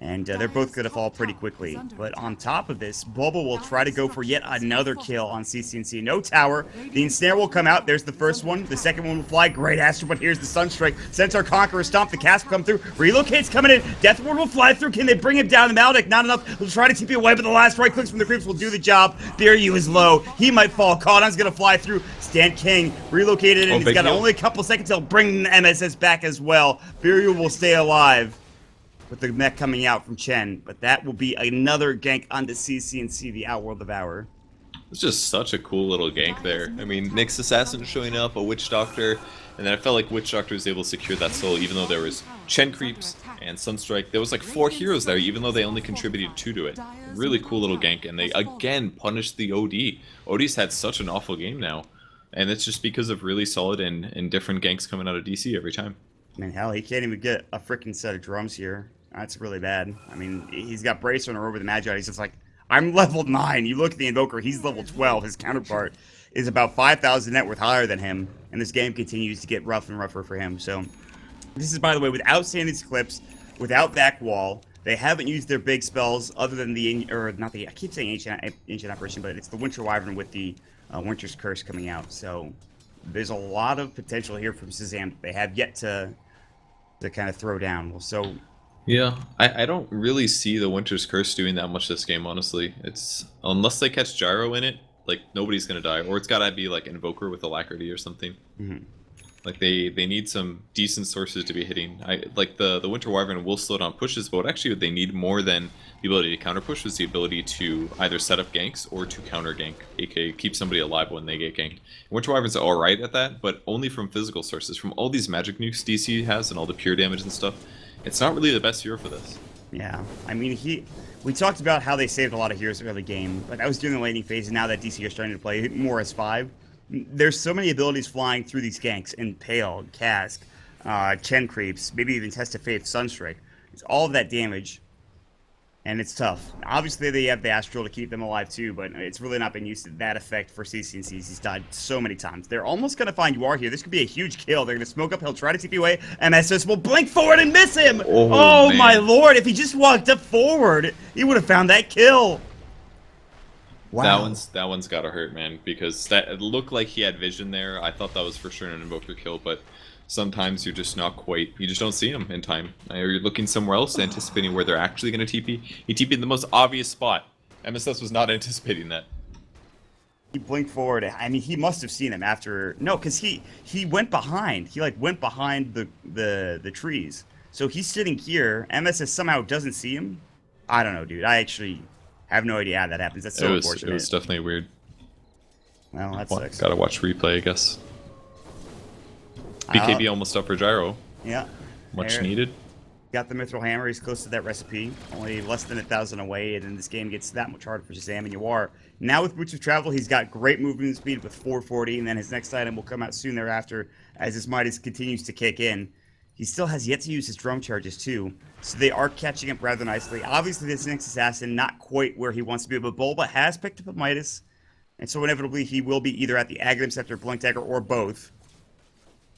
And they're both going to fall pretty quickly. But on top of this, Bulba will try to go for yet another kill on CCNC. No tower. The Ensnare will come out. There's the first one. The second one will fly. Great Astro, but here's the Sunstrike. Centaur Conqueror Stomp. The cast will come through. Relocate's coming in. Deathward will fly through. Can they bring him down? The Maledict, not enough. We'll try to TP away, but the last right clicks from the creeps will do the job. Biryu is low. He might fall. Kadan's going to fly through. Stan King relocated in. He's got only a couple seconds. He'll bring the MSS back as well. Biryu will stay alive with the mech coming out from Chen, but that will be another gank onto CCNC, the Outworld Devourer. It's just such a cool little gank there. I mean, Nyx Assassin showing up, a Witch Doctor, and then I felt like Witch Doctor was able to secure that soul, even though there was Chen creeps and Sunstrike. There was like 4 heroes there, even though they only contributed 2 to it. Really cool little gank, and they again punished the OD. OD's had such an awful game now, and it's just because of really solid and different ganks coming out of DC every time. I mean, hell, he can't even get a freaking set of drums here. That's really bad. I mean, he's got Bracer over the Magi. He's just like, I'm level 9. You look at the Invoker, he's level 12. His counterpart is about 5,000 net worth higher than him. And this game continues to get rough and rougher for him. So, this is, by the way, without Sandy's Eclipse, without Vac Wall. They haven't used their big spells other than I keep saying Ancient Apparition, but it's the Winter Wyvern with the Winter's Curse coming out. So, there's a lot of potential here from Shazam that they have yet to kind of throw down. So, yeah, I don't really see the Winter's Curse doing that much this game, honestly. It's unless they catch Gyro in it, like nobody's gonna die, or it's gotta be like Invoker with Alacrity or something. Like they need some decent sources to be hitting. Like the Winter Wyvern will slow down pushes, but what actually they need more than the ability to counter push is the ability to either set up ganks or to counter gank, aka keep somebody alive when they get ganked. Winter Wyvern's alright at that, but only from physical sources. From all these magic nukes DC has and all the pure damage and stuff, it's not really the best hero for this. Yeah, I mean, we talked about how they saved a lot of heroes early game. Like, I was doing the laning phase, and now that DC are starting to play more S5, there's so many abilities flying through these ganks. Impale, Cask, Chen Creeps, maybe even Test of Faith, Sunstrike. It's all of that damage, and it's tough. Obviously, they have the Astral to keep them alive, too, but it's really not been used to that effect for CCNCs. He's died so many times. They're almost going to find you are here. This could be a huge kill. They're going to smoke up. He'll try to TP away. MSS will blink forward and miss him. Oh my lord. If he just walked up forward, he would have found that kill. Wow. That one's got to hurt, man, because it looked like he had vision there. I thought that was for sure an Invoker kill, but sometimes you're just not quite, you just don't see them in time. Or you're looking somewhere else, anticipating where they're actually going to TP. He TP'd in the most obvious spot. MSS was not anticipating that. He blinked forward. I mean, he must have seen him after. No, because he went behind. He like went behind the trees. So he's sitting here. MSS somehow doesn't see him. I don't know, dude. I actually have no idea how that happens. That's so unfortunate. It was definitely weird. Well, that sucks. Gotta watch replay, I guess. BKB almost up for Gyro. Yeah. Much needed. Got the Mithril Hammer. He's close to that recipe. Only less than 1,000 away, and then this game gets that much harder for Shazam and Yawar. Now with Boots of Travel, he's got great movement speed with 440, and then his next item will come out soon thereafter as his Midas continues to kick in. He still has yet to use his drum charges too, so they are catching up rather nicely. Obviously, this next assassin not quite where he wants to be, but Bulba has picked up a Midas, and so inevitably he will be either at the Aghanim Scepter, Blink Dagger, or both.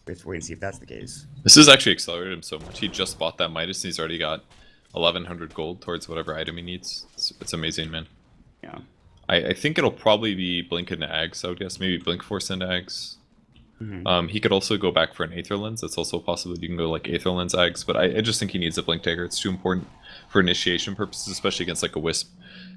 We have to wait and see if that's the case. This has actually accelerated him so much. He just bought that Midas and he's already got 1,100 gold towards whatever item he needs. It's amazing, man. Yeah. I think it'll probably be Blink into Ags, I would guess. Maybe Blink Force into Ags. He could also go back for an Aether Lens. That's also a possibility. You can go like Aether Lens Ags, but I just think he needs a Blink Dagger. It's too important for initiation purposes, especially against like a Wisp.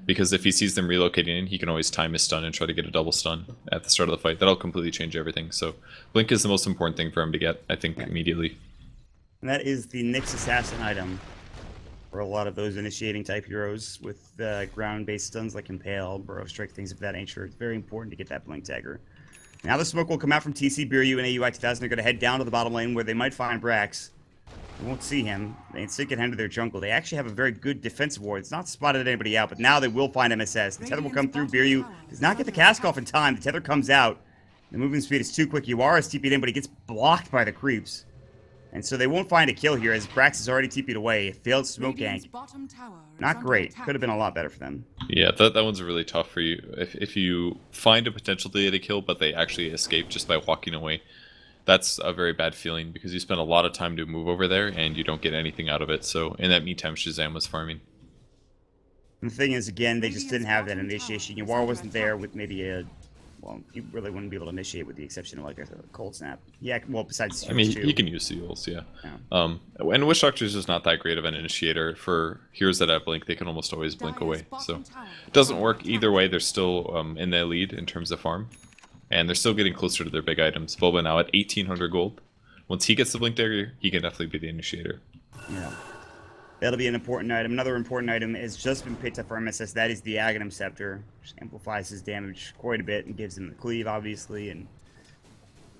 Because if he sees them relocating in, he can always time his stun and try to get a double stun at the start of the fight. That'll completely change everything. So Blink is the most important thing for him to get, I think, immediately. And that is the Nyx Assassin item for a lot of those initiating type heroes with ground-based stuns like Impale, Burrow Strike, things of that nature. It's very important to get that Blink Dagger. Now the smoke will come out from TC, Biryu, and AUI 2000. They're going to head down to the bottom lane where they might find Brax. They won't see him. They instead get into their jungle. They actually have a very good defensive ward. It's not spotted anybody out, but now they will find MSS. The tether will come through. Biryu does not get the cask off in time. The tether comes out. The movement speed is too quick. Yuara is TP'd in, but he gets blocked by the creeps. And so they won't find a kill here as Brax is already TP'd away. Failed smoke gank. Not great. Could have been a lot better for them. Yeah, that one's really tough for you. If you find a potential to get a kill, but they actually escape just by walking away, that's a very bad feeling because you spend a lot of time to move over there and you don't get anything out of it. So in that meantime, Shazam was farming. And the thing is, again, they just didn't have that initiation. Yuara wasn't there with maybe a... Well, he really wouldn't be able to initiate with the exception of like a cold snap. Yeah, well, besides... I mean, he can use seals, yeah. And Wish Doctor is just not that great of an initiator. For heroes that have Blink, they can almost always blink away. So it doesn't work either way. They're still in the lead in terms of farm. And they're still getting closer to their big items. Boba now at 1,800 gold. Once he gets the Blink Dagger, he can definitely be the initiator. Yeah. That'll be an important item. Another important item has just been picked up for MSS. That is the Aghanim Scepter, which amplifies his damage quite a bit and gives him the cleave, obviously. And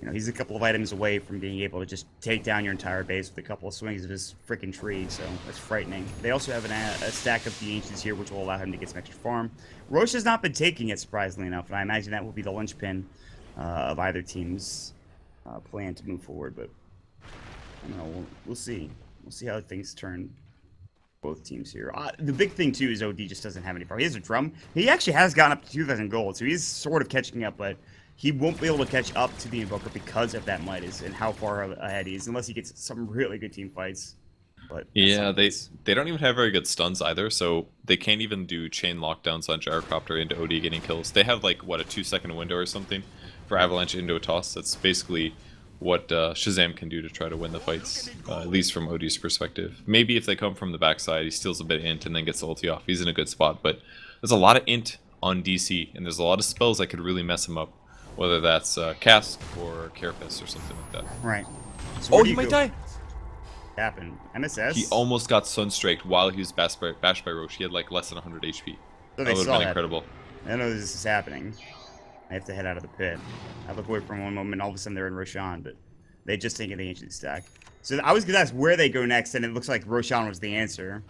you know, he's a couple of items away from being able to just take down your entire base with a couple of swings of his freaking tree. So that's frightening. They also have a stack of the Ancients here, which will allow him to get some extra farm. Roche has not been taking it, surprisingly enough, and I imagine that will be the linchpin of either team's plan to move forward. But I don't know. We'll see. We'll see how things turn. Both teams here. The big thing too is OD just doesn't have any power. He has a drum. He actually has gotten up to 2,000 gold, so he's sort of catching up, but he won't be able to catch up to the Invoker because of that Midas and how far ahead he is, unless he gets some really good team fights. But yeah, they don't even have very good stuns either, so they can't even do chain lockdowns on Gyrocopter into OD getting kills. They have like what, a 2-second window or something for Avalanche into a toss. That's basically what Shazam can do to try to win the fights, at least from OD's perspective. Maybe if they come from the backside, he steals a bit of int and then gets the ulti off. He's in a good spot, but there's a lot of int on DC, and there's a lot of spells that could really mess him up, whether that's Cask or Carapace or something like that. Right. So oh, he might die! Happened. MSS? He almost got Sunstraked while he was bashed by Roche. He had like less than 100 HP. So that would have been incredible. I know this is happening. I have to head out of the pit. I look away for one moment, all of a sudden they're in Roshan, but they just taken the Ancient stack. So I was going to ask where they go next, and it looks like Roshan was the answer.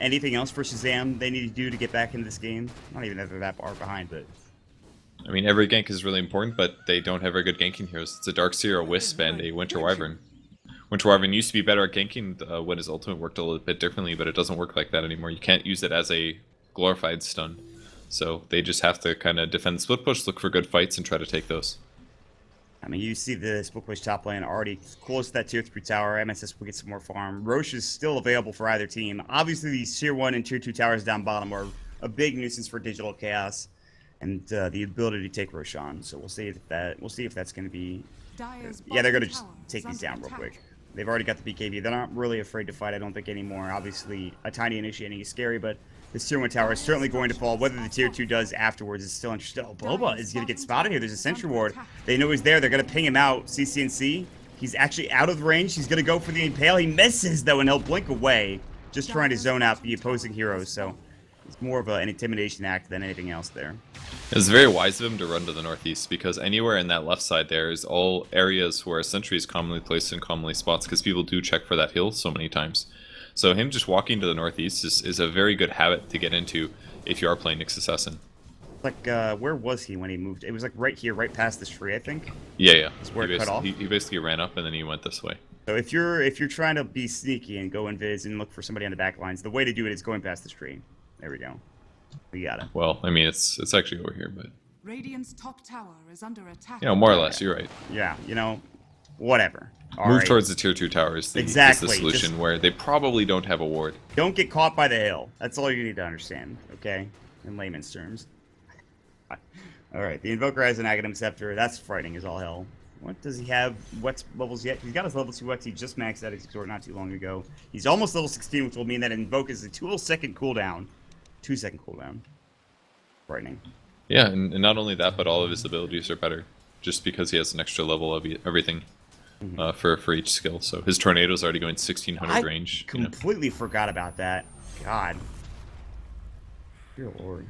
Anything else for Shazam they need to do to get back into this game? Not even that they're that far behind, but... I mean, every gank is really important, but they don't have very good ganking heroes. It's a Darkseer, a Wisp, and a Winter Wyvern. Winter Wyvern used to be better at ganking when his ultimate worked a little bit differently, but it doesn't work like that anymore. You can't use it as a glorified stun. So they just have to kind of defend split push, look for good fights, and try to take those. I mean, you see the split push top lane already close to that tier 3 tower. MSS will get some more farm. Roche is still available for either team. Obviously, these tier 1 and tier 2 towers down bottom are a big nuisance for Digital Chaos, and the ability to take Roshan. So we'll see if that's going to be. Yeah, they're going to just take these down real quick. They've already got the BKB. They're not really afraid to fight, I don't think, anymore. Obviously, a tiny initiating is scary, but this tier 1 tower is certainly going to fall. Whether the tier 2 does afterwards is still interesting. Oh, Boba is going to get spotted here. There's a sentry ward. They know he's there. They're going to ping him out. CCNC. He's actually out of range. He's going to go for the Impale. He misses, though, and he'll blink away, just trying to zone out the opposing heroes. So it's more of an intimidation act than anything else there. It's very wise of him to run to the northeast, because anywhere in that left side there is all areas where a sentry is commonly placed in commonly spots, because people do check for that hill so many times. So him just walking to the northeast is a very good habit to get into if you are playing Nyx Assassin. Like, where was he when he moved? It was like right here, right past this tree, I think. Yeah. That's where it cut off. He basically ran up and then he went this way. So if you're trying to be sneaky and go invis and look for somebody on the back lines, the way to do it is going past this tree. There we go. We got it. Well, I mean, it's actually over here, but Radiant's top tower is under attack. You know, more or less, you're right. Yeah, you know, whatever. Move towards the tier 2 tower is the solution, just, where they probably don't have a ward. Don't get caught by the hill. That's all you need to understand, okay? In layman's terms. Alright, the Invoker has an Aghanim Scepter. That's frightening as all hell. What does he have? What levels yet? He's got his level 2 X. He just maxed out his Exhort not too long ago. He's almost level 16, which will mean that Invoke is a 2-second cooldown. 2-second cooldown. Frightening. Yeah, and not only that, but all of his abilities are better. Just because he has an extra level of everything. for each skill. So his tornado's already going 1600 I range. completely forgot about that. God. Dear Lord.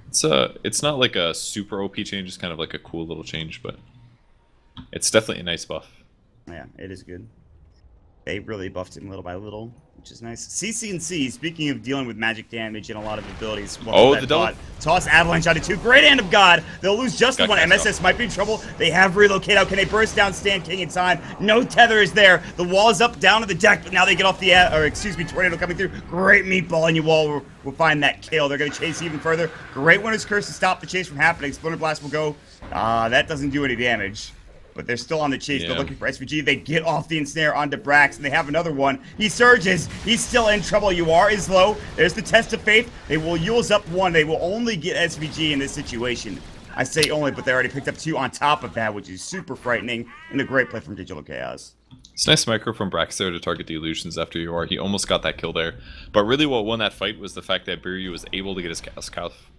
It's not like a super OP change. It's kind of like a cool little change, but it's definitely a nice buff. Yeah, it is good. They really buffed him little by little, which is nice. CC&C, speaking of dealing with magic damage and a lot of abilities. Well, the double. Toss Avalanche onto 2. Great Hand of God. They'll lose just the one. MSS might be in trouble. They have relocate out. Can they burst down Stand King in time? No tether is there. The wall is up, down to the deck, but now they get off the, tornado coming through. Great meatball, and you all will find that kill. They're going to chase even further. Great Winter's Curse to stop the chase from happening. Splinter Blast will go. That doesn't do any damage. But they're still on the chase. Yeah. They're looking for SVG. They get off the ensnare onto Brax, and they have another one. He surges. He's still in trouble. UR is low. There's the test of faith. They will use up 1. They will only get SVG in this situation. I say only, but they already picked up 2 on top of that, which is super frightening and a great play from Digital Chaos. It's a nice micro from Brax there to target the illusions after UR. He almost got that kill there. But really what won that fight was the fact that Biryu was able to get his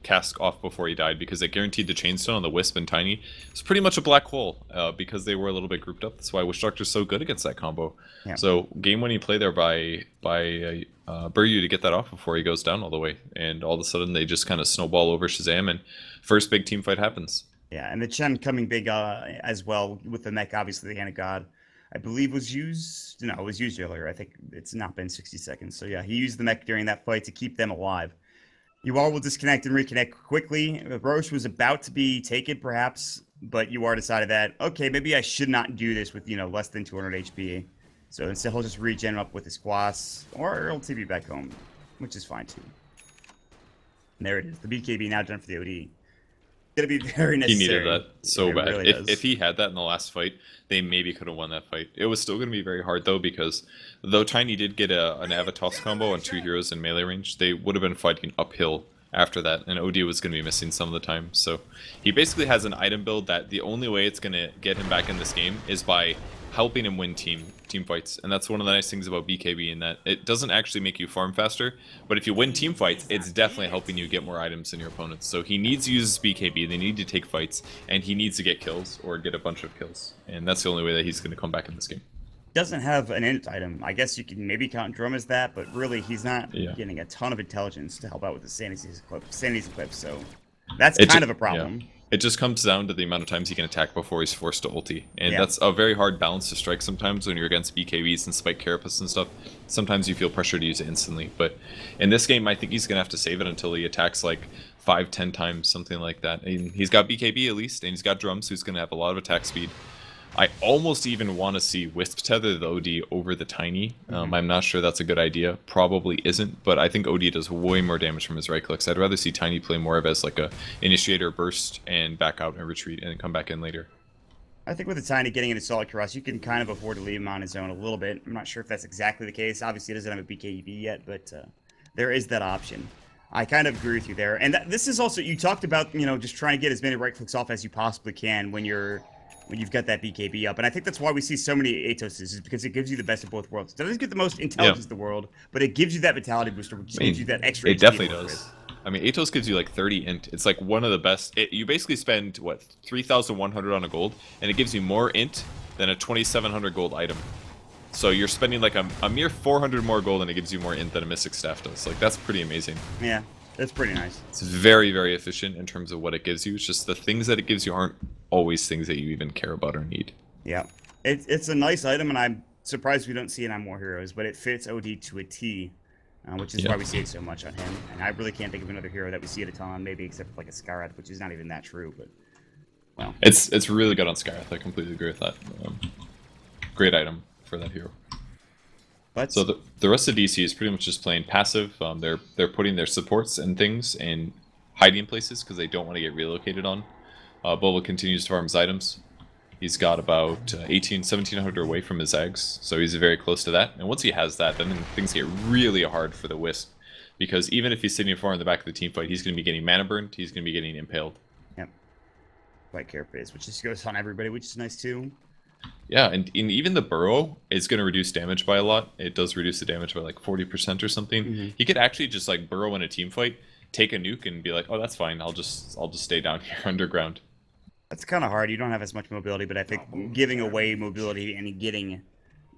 cask off before he died, because it guaranteed the chainstone on the Wisp and Tiny. It's pretty much a black hole because they were a little bit grouped up. That's why Witch Doctor's so good against that combo. Yeah. So game-winning play there by Biryu to get that off before he goes down all the way. And all of a sudden they just kind of snowball over Shazam, and first big team fight happens. Yeah, and the Chen coming big as well with the mech, obviously the Hand of God. I believe was used. No, it was used earlier. I think it's not been 60 seconds. So yeah, he used the mech during that fight to keep them alive. UR will disconnect and reconnect quickly. Roche was about to be taken, perhaps, but UR decided that, okay, maybe I should not do this with, less than 200 HP. So instead, he'll just regen up with his Quas, or he'll TP back home, which is fine too. And there it is. The BKB now done for the OD. Gonna be very necessary. He needed that so bad. Really if he had that in the last fight, they maybe could have won that fight. It was still going to be very hard though, because though Tiny did get an Avatos combo on 2 heroes in melee range, they would have been fighting uphill after that, and OD was going to be missing some of the time. So he basically has an item build that the only way it's going to get him back in this game is by helping him win team fights. And that's one of the nice things about BKB, in that it doesn't actually make you farm faster, but if you win team fights, it's definitely helping you get more items than your opponents. So he needs to use BKB, they need to take fights, and he needs to get kills or get a bunch of kills. And that's the only way that he's going to come back in this game. Doesn't have an int item. I guess you can maybe count Drum as that, but really he's not getting a ton of intelligence to help out with the Sanity's equip, so that's kind of a problem. Yeah. It just comes down to the amount of times he can attack before he's forced to ulti. And that's a very hard balance to strike sometimes when you're against BKBs and Spike Carapace and stuff. Sometimes you feel pressure to use it instantly. But in this game, I think he's going to have to save it until he attacks like 5-10 times, something like that. And he's got BKB at least, and he's got Drums, so he's going to have a lot of attack speed. I almost even want to see Wisp tether the OD over the Tiny. I'm not sure that's a good idea. Probably isn't, but I think OD does way more damage from his right clicks. I'd rather see Tiny play more of as like a initiator burst and back out and retreat and then come back in later. I think with the Tiny getting into Solid Cross, you can kind of afford to leave him on his own a little bit. I'm not sure if that's exactly the case. Obviously, he doesn't have a BKB yet, but there is that option. I kind of agree with you there. And this is also, you talked about, just trying to get as many right clicks off as you possibly can when you've got that BKB up. And I think that's why we see so many Atoses, is because it gives you the best of both worlds. It doesn't get the most intelligence in the world, but it gives you that vitality booster, which gives you that extra It definitely does. I mean, Atos gives you like 30 int. It's like one of the best. You basically spend, 3,100 on a gold, and it gives you more int than a 2,700 gold item. So you're spending like a mere 400 more gold, and it gives you more int than a Mystic Staff does. Like, that's pretty amazing. Yeah. That's pretty nice. It's very, very efficient in terms of what it gives you. It's just the things that it gives you aren't always things that you even care about or need. Yeah. It's a nice item, and I'm surprised we don't see it on more heroes, but it fits OD to a T, which is why we see it so much on him. And I really can't think of another hero that we see it a ton on, maybe except for like a Skyrath, which is not even that true, but well. It's really good on Skyrath. I completely agree with that. Great item for that hero. So the rest of DC is pretty much just playing passive. They're putting their supports and things in hiding places because they don't want to get relocated on. Boba continues to farm his items. He's got about 1,700 away from his eggs, so he's very close to that. And once he has that, then things get really hard for the Wisp, because even if he's sitting far in the back of the team fight, he's going to be getting mana burned, he's going to be getting impaled. Yep. Like Carapace, which just goes on everybody, which is nice too. Yeah, and even the burrow is going to reduce damage by a lot. It does reduce the damage by like 40% or something. You could actually just like burrow in a team fight, take a nuke, and be like, oh, that's fine. I'll just stay down here underground. That's kind of hard. You don't have as much mobility, but I think giving away mobility and getting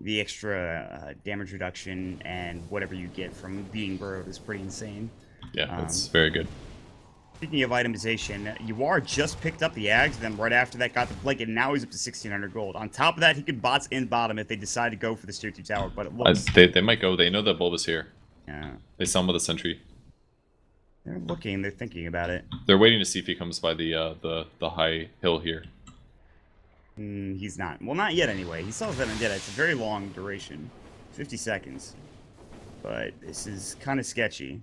the extra damage reduction and whatever you get from being burrowed is pretty insane. Yeah, that's very good. Speaking of itemization, Yuar just picked up the Ags, then right after that got the blanket, and now he's up to 1,600 gold. On top of that, he could bots in bottom if they decide to go for the tier 2 tower, but it looks... They might go. They know that Bulb is here. Yeah. They saw him with a sentry. They're looking, they're thinking about it. They're waiting to see if he comes by the high hill here. He's not. Well, not yet anyway. He still has that vendetta. It's a very long duration. 50 seconds. But this is kind of sketchy.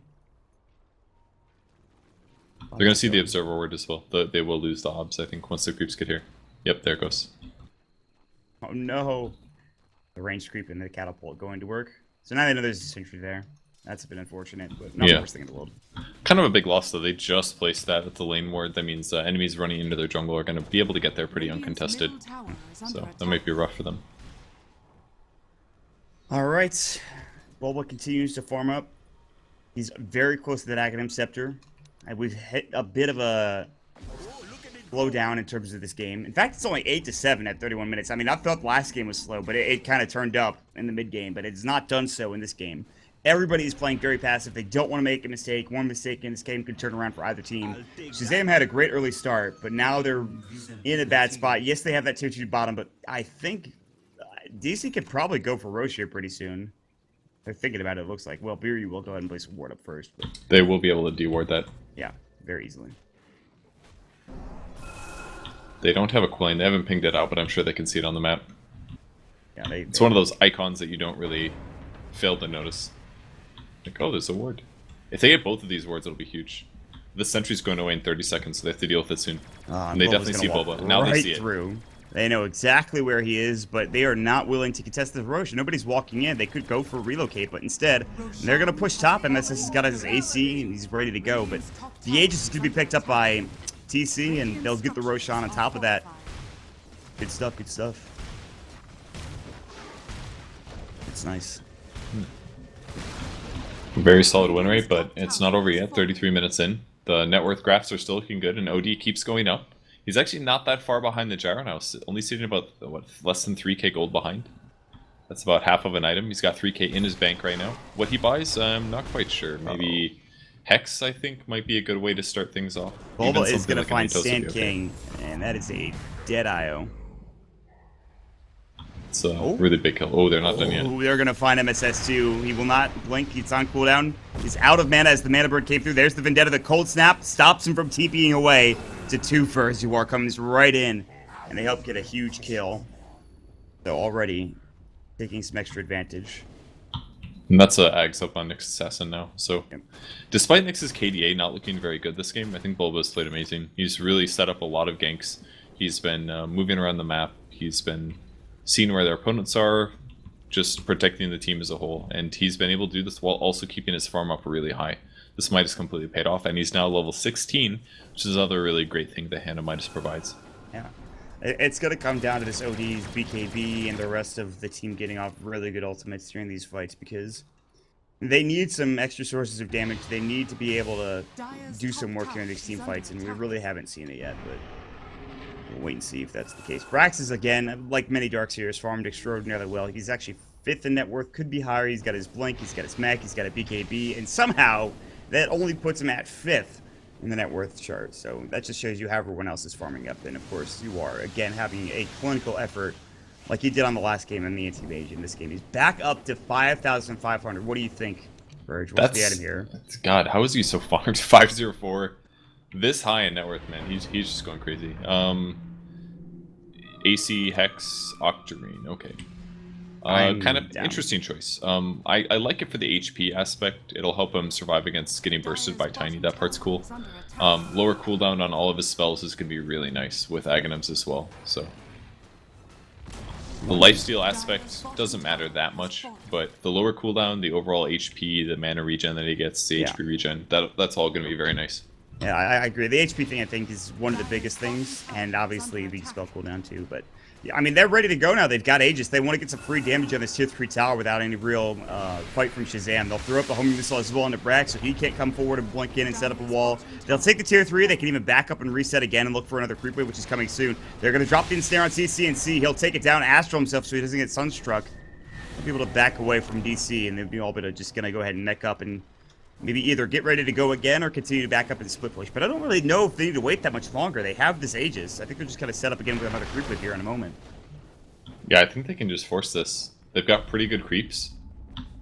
They're going to see the observer word as well. They will lose the obs, I think, once the creeps get here. Yep, there it goes. Oh no! The range creep and the catapult going to work. So now they know there's a sentry there. That's a bit unfortunate, but not the worst thing in the world. Kind of a big loss, though. They just placed that at the lane ward. That means enemies running into their jungle are going to be able to get there pretty uncontested. So that might be rough for them. Alright. Bulba continues to farm up. He's very close to that Academic Scepter. We've hit a bit of a slow down in terms of this game. In fact, it's only 8-7 at 31 minutes. I mean, I thought the last game was slow, but it kind of turned up in the mid game, but it's not done so in this game. Everybody is playing very passive. They don't want to make a mistake. One mistake in this game could turn around for either team. Shazam had a great early start, but now they're in a bad spot. Yes, they have that tier 2 bottom, but I think DC could probably go for Roche here pretty soon. They're thinking about it, it looks like. Well, Beery will go ahead and place a ward up first. But... They will be able to deward that. Yeah, very easily. They don't have a coin. They haven't pinged it out, but I'm sure they can see it on the map. Yeah, it's one of those icons that you don't really fail to notice. Like, oh, there's a ward. If they get both of these wards, it'll be huge. The sentry's going away in 30 seconds, so they have to deal with it soon. And they definitely see Bulba. Now they see it. Through. They know exactly where he is, but they are not willing to contest the Roche. Nobody's walking in. They could go for relocate, but instead, they're going to push top. MSS has got his AC, and he's ready to go. But the Aegis is going to be picked up by TC, and they'll get the Roche on top of that. Good stuff, good stuff. It's nice. Very solid win rate, but it's not over yet. 33 minutes in. The net worth graphs are still looking good, and OD keeps going up. He's actually not that far behind the Gyro now, only sitting about, what, less than 3k gold behind. That's about half of an item. He's got 3k in his bank right now. What he buys, I'm not quite sure. Maybe Hex, I think, might be a good way to start things off. Bulba is going to find Sand King, and that is a dead IO. It's a really big kill. Oh, they're not done yet. They're going to find MSS too. He will not blink. He's on cooldown. He's out of mana as the mana bird came through. There's the Vendetta. The cold snap stops him from TPing away to 2 first. Yuar comes right in, and they help get a huge kill. So already taking some extra advantage. And that's Ags up on Nyx Assassin now. So, despite Nyx's KDA not looking very good this game, I think Bulba's played amazing. He's really set up a lot of ganks. He's been moving around the map. He's been seeing where their opponents are, just protecting the team as a whole. And he's been able to do this while also keeping his farm up really high. This Midas completely paid off, and he's now level 16, which is another really great thing that Hand of Midas provides. Yeah. It's going to come down to this OD's BKB and the rest of the team getting off really good ultimates during these fights, because they need some extra sources of damage. They need to be able to do some work here in these team fights, and we really haven't seen it yet, but we'll wait and see if that's the case. Brax is, again, like many Darkseers, farmed extraordinarily well. He's actually 5th in net worth, could be higher. He's got his Blink, he's got his Mech, he's got a BKB, and somehow that only puts him at 5th in the net worth chart. So that just shows you how everyone else is farming up. And of course, you are, again, having a clinical effort like he did on the last game in the anti-evasion. This game, he's back up to 5,500. What do you think, Verge? What's the item here? God, how is he so farmed? 504. This high in net worth, man. He's just going crazy. AC, Hex, Octarine. Okay. Kind of interesting choice. I like it for the HP aspect. It'll help him survive against getting bursted by Tiny. That part's cool. Lower cooldown on all of his spells is going to be really nice with Aghanims as well. So the lifesteal aspect doesn't matter that much, but the lower cooldown, the overall HP, the mana regen that he gets, the HP regen, that's all going to be very nice. Yeah, I agree. The HP thing, I think, is one of the biggest things, and obviously the spell cooldown too, but yeah, I mean, they're ready to go now. They've got Aegis. They want to get some free damage on this tier 3 tower without any real fight from Shazam. They'll throw up the homing missile as well into Brax, so he can't come forward and blink in and set up a wall. They'll take the tier 3. They can even back up and reset again and look for another creep wave, which is coming soon. They're going to drop the ensnare on CC and C. He'll take it down, Astral himself, so he doesn't get sunstruck. be able to back away from DC, and they'll be all just going to go ahead and mech up and maybe either get ready to go again or continue to back up and split push. But I don't really know if they need to wait that much longer. They have this Aegis. I think they're just going to set up again with another creep wave here in a moment. Yeah, I think they can just force this. They've got pretty good creeps.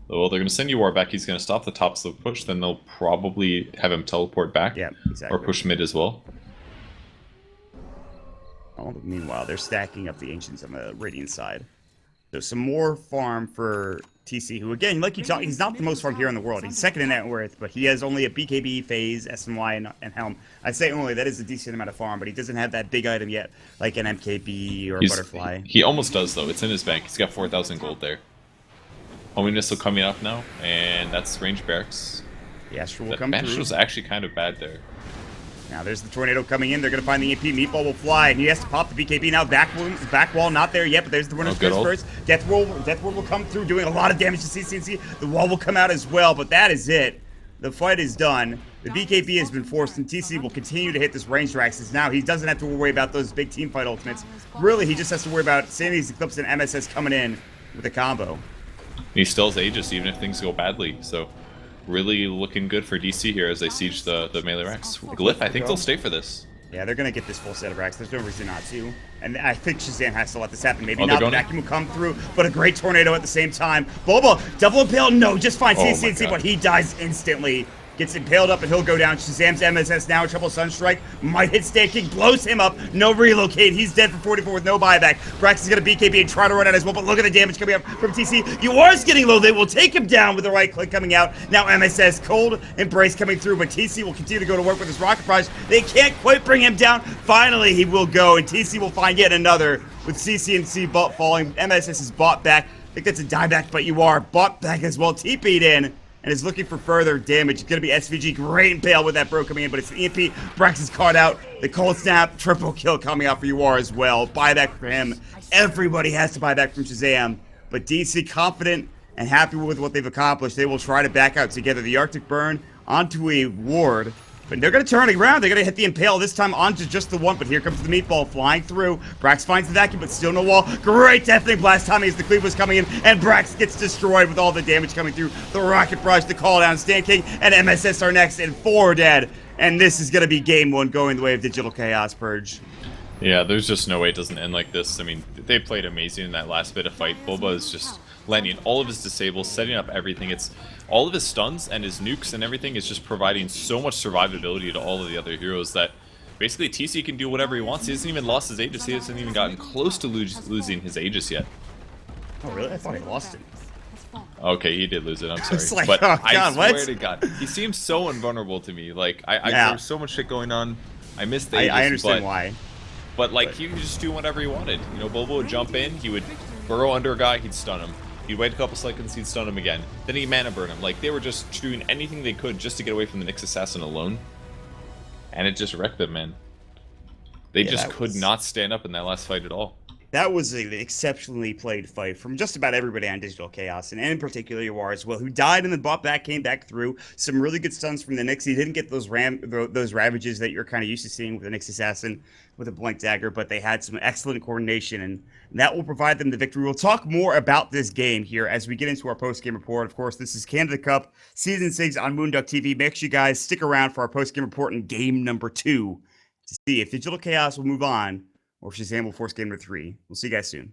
Well, they're going to send you war back. He's going to stop the top slope push. Then they'll probably have him teleport back. Yeah, exactly. Or push mid as well. Oh, meanwhile, they're stacking up the Ancients on the Radiant side. So some more farm for TC, who, again, like you talked, he's not the most farmed hero in the world. He's second in net worth, but he has only a BKB, Phase, SNY, and Helm. I'd say only that is a decent amount of farm, but he doesn't have that big item yet, like an MKB or a Butterfly. He almost does, though. It's in his bank. He's got 4,000 gold there. Homing Missile coming up now, and that's range barracks. The Astral will That come through. Astral was actually kind of bad there. Now there's the Tornado coming in. They're going to find the EMP. Meatball will fly, and he has to pop the BKB now. Back wall not there yet, but there's the winner's curse first. Death World will come through, doing a lot of damage to CCNC. The wall will come out as well, but that is it. The fight is done. The BKB has been forced, and TC will continue to hit this range Raxes. Now he doesn't have to worry about those big team fight ultimates. Really, he just has to worry about Sandy's Eclipse and MSS coming in with a combo. He still has Aegis, even if things go badly, so really looking good for DC here as they siege the melee racks. Glyph, I think they'll stay for this. Yeah, they're going to get this full set of racks. There's no reason not to. And I think Shazam has to let this happen. Maybe not. The vacuum will come through, but a great tornado at the same time. Boba, double impale. No, just fine. CCNC, but he dies instantly. Gets impaled up and he'll go down. Shazam's MSS now, triple Sunstrike. Might hit staking, blows him up. No relocate. He's dead for 44 with no buyback. Brax is going to BKB and try to run out as well, but look at the damage coming up from TC. UR's getting low. They will take him down with the right click coming out. Now MSS, Cold Embrace coming through, but TC will continue to go to work with his Rocket Barrage. They can't quite bring him down. Finally, he will go, and TC will find yet another with CCNC bot falling. MSS is bought back. I think that's a dieback, but UR bought back as well. TP'd in. And is looking for further damage. It's going to be SVG. Great impale with that bro coming in, but it's the EMP. Brax is caught out. The cold snap, triple kill coming out for UR as well. Buyback for him. Everybody has to buy back from Shazam. But DC confident and happy with what they've accomplished. They will try to back out together. The Arctic Burn onto a ward. But they're going to turn it around. They're going to hit the impale this time onto just the one. But here comes the meatball flying through. Brax finds the vacuum, but still no wall. Great deafening blast timing as the cleave was coming in. And Brax gets destroyed with all the damage coming through. The rocket barrage, the call down. Stand King and MSS are next, and 4 dead. And this is going to be game 1 going the way of Digital Chaos Purge. Yeah, there's just no way it doesn't end like this. I mean, they played amazing in that last bit of fight. Boba is just landing all of his disables, setting up everything. It's all of his stuns and his nukes and everything is just providing so much survivability to all of the other heroes that basically TC can do whatever he wants. He hasn't even lost his Aegis. He hasn't even gotten close to losing his Aegis yet. Oh, really? I thought he lost it. Okay, he did lose it. I'm sorry. It's like, but oh, God, I swear what? to God, he seems so invulnerable to me. Like, Yeah. there's so much shit going on. I missed the Aegis, I understand why. But like, he could just do whatever he wanted. You know, Bobo would jump in, he would burrow under a guy, he'd stun him. He'd wait a couple seconds, he'd stun him again. Then he'd mana burn him. Like, they were just doing anything they could just to get away from the Nyx Assassin alone. And it just wrecked them, man. They just could not stand up in that last fight at all. That was an exceptionally played fight from just about everybody on Digital Chaos, and in particular UR as well, who died and then bought back, came back through. Some really good stuns from the Nyx. He didn't get those ravages that you're kind of used to seeing with the Nyx Assassin with a blank dagger, but they had some excellent coordination, and that will provide them the victory. We'll talk more about this game here as we get into our post-game report. Of course, this is Canada Cup Season 6 on moonducktv. Make sure you guys stick around for our post-game report in game number 2 to see if Digital Chaos will move on or if Shazam will force game number 3. We'll see you guys soon.